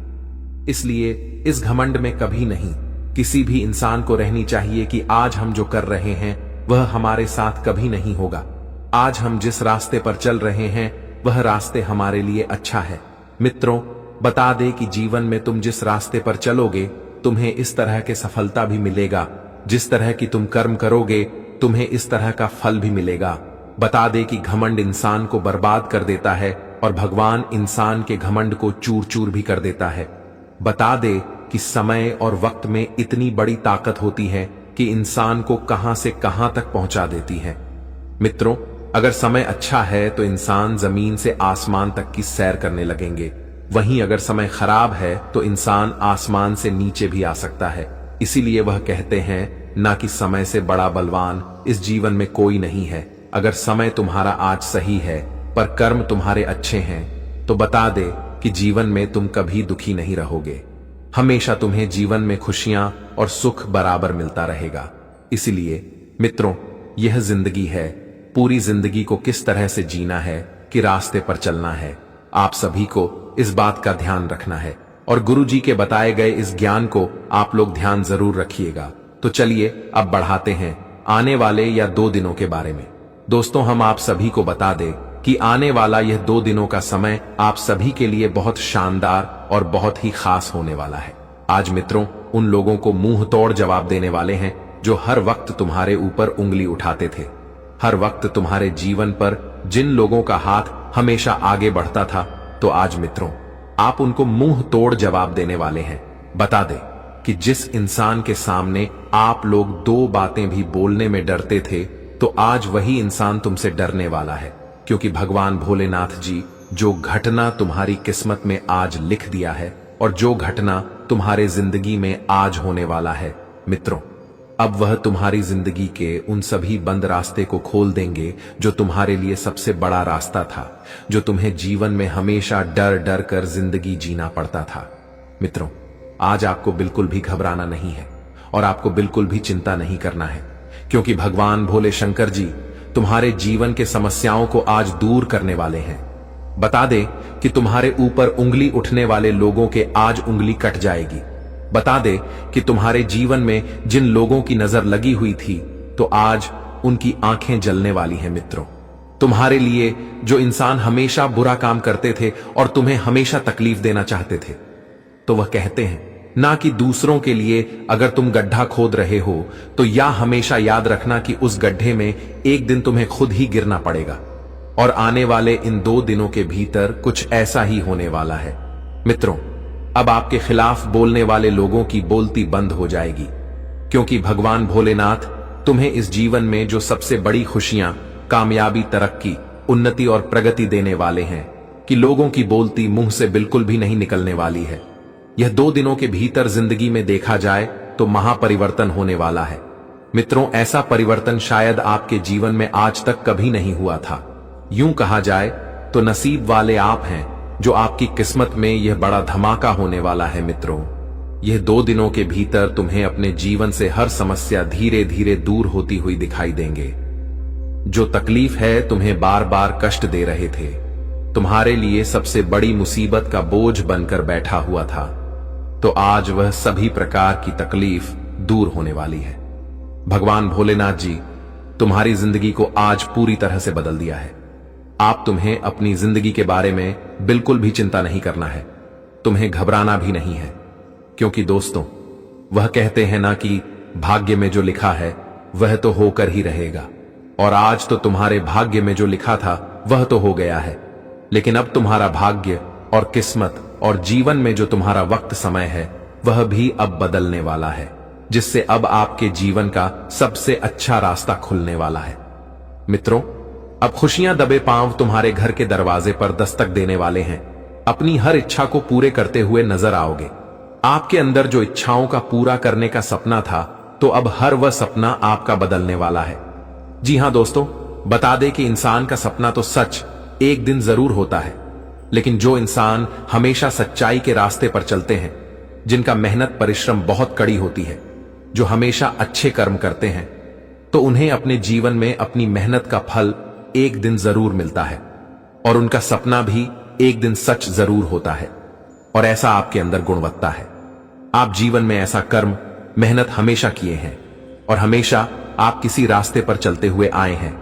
इसलिए इस घमंड में कभी नहीं किसी भी इंसान को रहनी चाहिए कि आज हम जो कर रहे हैं वह हमारे साथ कभी नहीं होगा। आज हम जिस रास्ते पर चल रहे हैं वह रास्ते हमारे लिए अच्छा है। मित्रों, बता दे कि जीवन में तुम जिस रास्ते पर चलोगे तुम्हें इस तरह के सफलता भी मिलेगा। जिस तरह की तुम कर्म करोगे तुम्हें इस तरह का फल भी मिलेगा। बता दे कि घमंड इंसान को बर्बाद कर देता है और भगवान इंसान के घमंड को चूर चूर भी कर देता है। बता दे कि समय और वक्त में इतनी बड़ी ताकत होती है कि इंसान को कहां से कहां तक पहुंचा देती है। मित्रों, अगर समय अच्छा है तो इंसान जमीन से आसमान तक की सैर करने लगेंगे। वहीं अगर समय खराब है तो इंसान आसमान से नीचे भी आ सकता है। इसीलिए वह कहते हैं ना कि समय से बड़ा बलवान इस जीवन में कोई नहीं है। अगर समय तुम्हारा आज सही है पर कर्म तुम्हारे अच्छे हैं तो बता दे कि जीवन में तुम कभी दुखी नहीं रहोगे। हमेशा तुम्हें जीवन में खुशियां और सुख बराबर मिलता रहेगा। इसलिए मित्रों, यह जिंदगी है। पूरी जिंदगी को किस तरह से जीना है कि रास्ते पर चलना है। आप सभी को इस बात का ध्यान रखना है और गुरु जी के बताए गए इस ज्ञान को आप लोग ध्यान जरूर रखिएगा। तो चलिए अब बढ़ाते हैं आने वाले या 2 दिनों के बारे में। दोस्तों, हम आप सभी को बता दें कि आने वाला यह 2 दिनों का समय आप सभी के लिए बहुत शानदार और बहुत ही खास होने वाला है। आज मित्रों, उन लोगों को मुंह तोड़ जवाब देने वाले हैं जो हर वक्त तुम्हारे ऊपर उंगली उठाते थे। हर वक्त तुम्हारे जीवन पर जिन लोगों का हाथ हमेशा आगे बढ़ता था, तो आज मित्रों आप उनको मुंह तोड़ जवाब देने वाले हैं। बता दें कि जिस इंसान के सामने आप लोग 2 बातें भी बोलने में डरते थे, तो आज वही इंसान तुमसे डरने वाला है। क्योंकि भगवान भोलेनाथ जी जो घटना तुम्हारी किस्मत में आज लिख दिया है और जो घटना तुम्हारे जिंदगी में आज होने वाला है, मित्रों अब वह तुम्हारी जिंदगी के उन सभी बंद रास्ते को खोल देंगे जो तुम्हारे लिए सबसे बड़ा रास्ता था, जो तुम्हें जीवन में हमेशा डर डर कर जिंदगी जीना पड़ता था। मित्रों, आज आपको बिल्कुल भी घबराना नहीं है और आपको बिल्कुल भी चिंता नहीं करना है, क्योंकि भगवान भोले शंकर जी तुम्हारे जीवन के समस्याओं को आज दूर करने वाले हैं। बता दे कि तुम्हारे ऊपर उंगली उठने वाले लोगों के आज उंगली कट जाएगी। बता दे कि तुम्हारे जीवन में जिन लोगों की नजर लगी हुई थी, तो आज उनकी आंखें जलने वाली हैं। मित्रों, तुम्हारे लिए जो इंसान हमेशा बुरा काम करते थे और तुम्हें हमेशा तकलीफ देना चाहते थे, तो वह कहते हैं ना कि दूसरों के लिए अगर तुम गड्ढा खोद रहे हो तो या हमेशा याद रखना कि उस गड्ढे में एक दिन तुम्हें खुद ही गिरना पड़ेगा। और आने वाले इन 2 दिनों के भीतर कुछ ऐसा ही होने वाला है। मित्रों, अब आपके खिलाफ बोलने वाले लोगों की बोलती बंद हो जाएगी, क्योंकि भगवान भोलेनाथ तुम्हें इस जीवन में जो सबसे बड़ी खुशियां, कामयाबी, तरक्की, उन्नति और प्रगति देने वाले हैं कि लोगों की बोलती मुंह से बिल्कुल भी नहीं निकलने वाली है। यह 2 दिनों के भीतर जिंदगी में देखा जाए तो महापरिवर्तन होने वाला है। मित्रों, ऐसा परिवर्तन शायद आपके जीवन में आज तक कभी नहीं हुआ था। यूं कहा जाए तो नसीब वाले आप हैं जो आपकी किस्मत में यह बड़ा धमाका होने वाला है। मित्रों, यह 2 दिनों के भीतर तुम्हें अपने जीवन से हर समस्या धीरे धीरे दूर होती हुई दिखाई देंगे। जो तकलीफ है तुम्हें बार बार कष्ट दे रहे थे, तुम्हारे लिए सबसे बड़ी मुसीबत का बोझ बनकर बैठा हुआ था, तो आज वह सभी प्रकार की तकलीफ दूर होने वाली है। भगवान भोलेनाथ जी तुम्हारी जिंदगी को आज पूरी तरह से बदल दिया है। आप तुम्हें अपनी जिंदगी के बारे में बिल्कुल भी चिंता नहीं करना है, तुम्हें घबराना भी नहीं है, क्योंकि दोस्तों वह कहते हैं ना कि भाग्य में जो लिखा है वह तो होकर ही रहेगा। और आज तो तुम्हारे भाग्य में जो लिखा था वह तो हो गया है, लेकिन अब तुम्हारा भाग्य और किस्मत और जीवन में जो तुम्हारा वक्त समय है वह भी अब बदलने वाला है, जिससे अब आपके जीवन का सबसे अच्छा रास्ता खुलने वाला है। मित्रों, अब खुशियां दबे पांव तुम्हारे घर के दरवाजे पर दस्तक देने वाले हैं। अपनी हर इच्छा को पूरे करते हुए नजर आओगे। आपके अंदर जो इच्छाओं का पूरा करने का सपना था, तो अब हर वह सपना आपका बदलने वाला है। जी हां दोस्तों, बता दें कि इंसान का सपना तो सच एक दिन जरूर होता है, लेकिन जो इंसान हमेशा सच्चाई के रास्ते पर चलते हैं, जिनका मेहनत परिश्रम बहुत कड़ी होती है, जो हमेशा अच्छे कर्म करते हैं, तो उन्हें अपने जीवन में अपनी मेहनत का फल एक दिन जरूर मिलता है और उनका सपना भी एक दिन सच जरूर होता है। और ऐसा आपके अंदर गुणवत्ता है। आप जीवन में ऐसा कर्म, मेहनत हमेशा किए हैं और हमेशा आप किसी रास्ते पर चलते हुए आए हैं,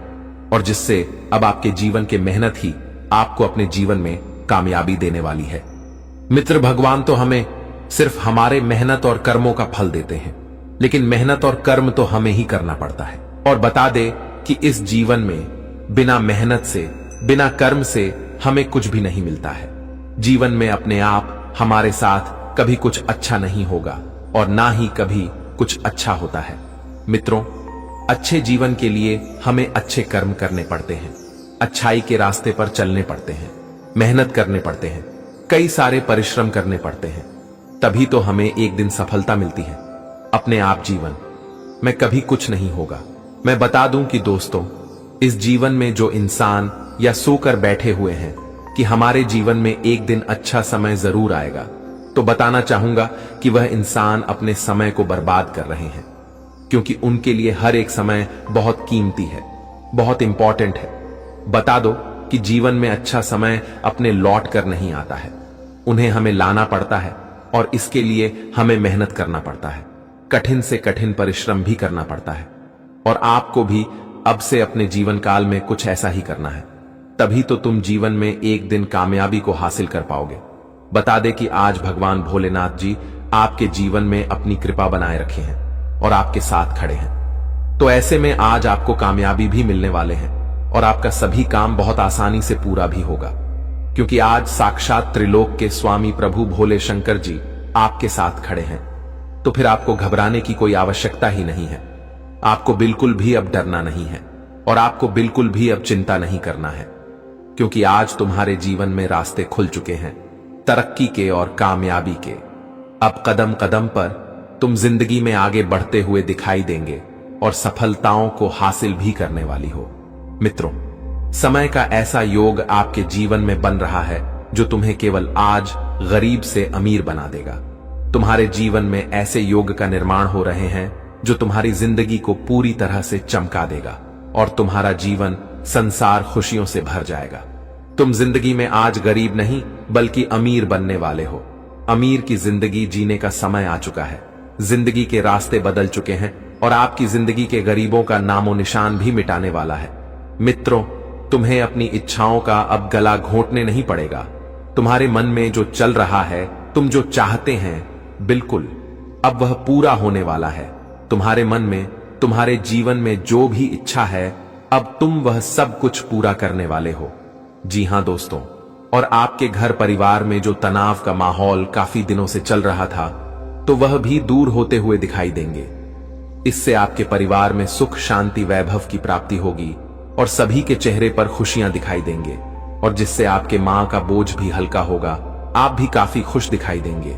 और जिससे अब आपके जीवन के मेहनत ही आपको अपने जीवन में कामयाबी देने वाली है। मित्र, भगवान तो हमें सिर्फ हमारे मेहनत और कर्मों का फल देते हैं, लेकिन मेहनत और कर्म तो हमें ही करना पड़ता है। और बता दे कि इस जीवन में बिना मेहनत से, बिना कर्म से हमें कुछ भी नहीं मिलता है। जीवन में अपने आप हमारे साथ कभी कुछ अच्छा नहीं होगा और ना ही कभी कुछ अच्छा होता है। मित्रों, अच्छे जीवन के लिए हमें अच्छे कर्म करने पड़ते हैं, अच्छाई के रास्ते पर चलने पड़ते हैं, मेहनत करने पड़ते हैं, कई सारे परिश्रम करने पड़ते हैं, तभी तो हमें एक दिन सफलता मिलती है। अपने आप जीवन में कभी कुछ नहीं होगा। मैं बता दूं कि दोस्तों, इस जीवन में जो इंसान या सोकर बैठे हुए हैं कि हमारे जीवन में एक दिन अच्छा समय जरूर आएगा, तो बताना चाहूंगा कि वह इंसान अपने समय को बर्बाद कर रहे हैं, क्योंकि उनके लिए हर एक समय बहुत कीमती है, बहुत इंपॉर्टेंट है। बता दो कि जीवन में अच्छा समय अपने लौट कर नहीं आता है, उन्हें हमें लाना पड़ता है और इसके लिए हमें मेहनत करना पड़ता है, कठिन से कठिन परिश्रम भी करना पड़ता है। और आपको भी अब से अपने जीवन काल में कुछ ऐसा ही करना है, तभी तो तुम जीवन में एक दिन कामयाबी को हासिल कर पाओगे। बता दे कि आज भगवान भोलेनाथ जी आपके जीवन में अपनी कृपा बनाए रखे हैं और आपके साथ खड़े हैं। तो ऐसे में आज आपको कामयाबी भी मिलने वाले हैं और आपका सभी काम बहुत आसानी से पूरा भी होगा, क्योंकि आज साक्षात त्रिलोक के स्वामी प्रभु भोले शंकर जी आपके साथ खड़े हैं। तो फिर आपको घबराने की कोई आवश्यकता ही नहीं है। आपको बिल्कुल भी अब डरना नहीं है और आपको बिल्कुल भी अब चिंता नहीं करना है, क्योंकि आज तुम्हारे जीवन में रास्ते खुल चुके हैं, तरक्की के और कामयाबी के। अब कदम कदम पर तुम जिंदगी में आगे बढ़ते हुए दिखाई देंगे और सफलताओं को हासिल भी करने वाली हो। मित्रों, समय का ऐसा योग आपके जीवन में बन रहा है जो तुम्हें केवल आज गरीब से अमीर बना देगा। तुम्हारे जीवन में ऐसे योग का निर्माण हो रहे हैं जो तुम्हारी जिंदगी को पूरी तरह से चमका देगा और तुम्हारा जीवन संसार खुशियों से भर जाएगा। तुम जिंदगी में आज गरीब नहीं बल्कि अमीर बनने वाले हो। अमीर की जिंदगी जीने का समय आ चुका है। जिंदगी के रास्ते बदल चुके हैं और आपकी जिंदगी के गरीबों का नामो निशान भी मिटाने वाला है। मित्रों, तुम्हें अपनी इच्छाओं का अब गला घोंटने नहीं पड़ेगा। तुम्हारे मन में जो चल रहा है, तुम जो चाहते हैं, बिल्कुल अब वह पूरा होने वाला है। तुम्हारे मन में, तुम्हारे जीवन में जो भी इच्छा है, अब तुम वह सब कुछ पूरा करने वाले हो। जी हां दोस्तों, और आपके घर परिवार में जो तनाव का माहौल काफी दिनों से चल रहा था, तो वह भी दूर होते हुए दिखाई देंगे। इससे आपके परिवार में सुख, शांति, वैभव की प्राप्ति होगी और सभी के चेहरे पर खुशियां दिखाई देंगे, और जिससे आपके मां का बोझ भी हल्का होगा। आप भी काफी खुश दिखाई देंगे,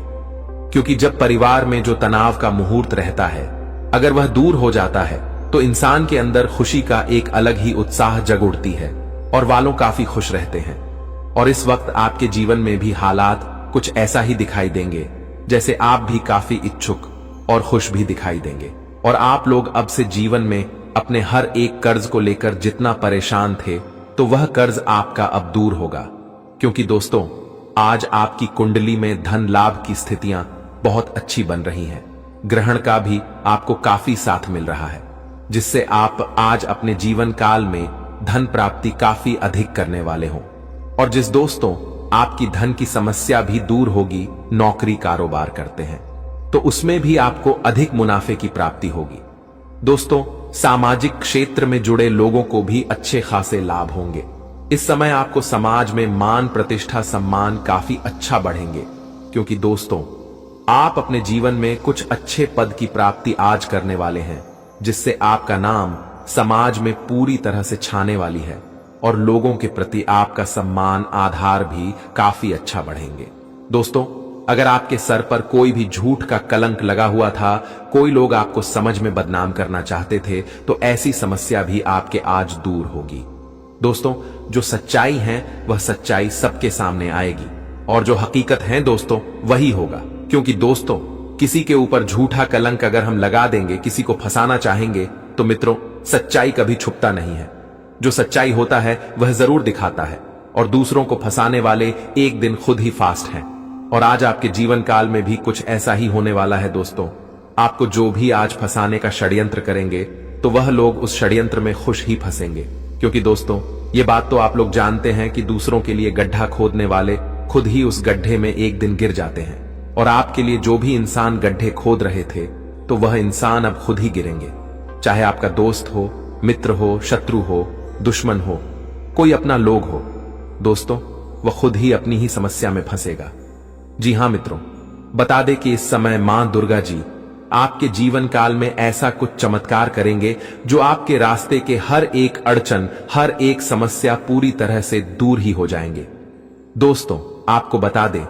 क्योंकि जब परिवार में जो तनाव का मुहूर्त रहता है, अगर वह दूर हो जाता है तो इंसान के अंदर खुशी का एक अलग ही उत्साह जग उठती है और वालों काफी खुश रहते हैं। और इस वक्त आपके जीवन में भी हालात कुछ ऐसा ही दिखाई देंगे, जैसे आप भी काफी इच्छुक और खुश भी दिखाई देंगे। और आप लोग अब से जीवन में अपने हर एक कर्ज को लेकर जितना परेशान थे, तो वह कर्ज आपका अब दूर होगा, क्योंकि दोस्तों, आज आपकी कुंडली में धन लाभ की स्थितियां बहुत अच्छी बन रही हैं। ग्रहण का भी आपको काफी साथ मिल रहा है, जिससे आप आज अपने जीवन काल में धन प्राप्ति काफी अधिक करने वाले हो। और जिस दोस्तों आपकी धन की समस्या भी दूर होगी, नौकरी कारोबार करते हैं, तो उसमें भी आपको अधिक मुनाफे की प्राप्ति होगी। दोस्तों, सामाजिक क्षेत्र में जुड़े लोगों को भी अच्छे खासे लाभ होंगे। इस समय आपको समाज में मान, प्रतिष्ठा, सम्मान काफी अच्छा बढ़ेंगे, क्योंकि दोस्तों, आप अपने जीवन में कुछ अच्छे पद की प्राप्ति आज करने वाले हैं, जिससे आपका नाम समाज में पूरी तरह से छाने वाली है और लोगों के प्रति आपका सम्मान, आधार भी काफी अच्छा बढ़ेंगे। दोस्तों, अगर आपके सर पर कोई भी झूठ का कलंक लगा हुआ था, कोई लोग आपको समझ में बदनाम करना चाहते थे, तो ऐसी समस्या भी आपके आज दूर होगी। दोस्तों, जो सच्चाई है वह सच्चाई सबके सामने आएगी और जो हकीकत है दोस्तों, वही होगा। क्योंकि दोस्तों, किसी के ऊपर झूठा कलंक अगर हम लगा देंगे, किसी को फंसाना चाहेंगे, तो मित्रों, सच्चाई कभी छुपता नहीं है। जो सच्चाई होता है वह जरूर दिखाता है, और दूसरों को फंसाने वाले एक दिन खुद ही फास्ट हैं। और आज आपके जीवन काल में भी कुछ ऐसा ही होने वाला है दोस्तों। आपको जो भी आज फंसाने का षड्यंत्र करेंगे, तो वह लोग उस षड्यंत्र में खुश ही फंसेंगे, क्योंकि दोस्तों, ये बात तो आप लोग जानते हैं कि दूसरों के लिए गड्ढा खोदने वाले खुद ही उस गड्ढे में एक दिन गिर जाते हैं। और आपके लिए जो भी इंसान गड्ढे खोद रहे थे, तो वह इंसान अब खुद ही गिरेंगे। चाहे आपका दोस्त हो, मित्र हो, शत्रु हो, दुश्मन हो, कोई अपना लोग हो, दोस्तों वह खुद ही अपनी ही समस्या में फंसेगा। जी हां मित्रों, बता दें कि इस समय मां दुर्गा जी आपके जीवन काल में ऐसा कुछ चमत्कार करेंगे जो आपके रास्ते के हर एक अड़चन, हर एक समस्या पूरी तरह से दूर ही हो जाएंगे। दोस्तों, आपको बता दें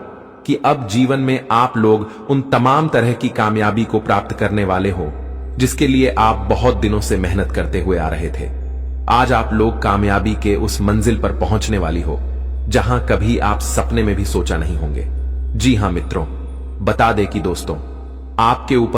कि अब जीवन में आप लोग उन तमाम तरह की कामयाबी को प्राप्त करने वाले हो जिसके लिए आप बहुत दिनों से मेहनत करते हुए आ रहे थे। आज आप लोग कामयाबी के उस मंजिल पर पहुंचने वाली हो जहां कभी आप सपने में भी सोचा नहीं होंगे। जी हां मित्रों, बता दें कि दोस्तों आपके ऊपर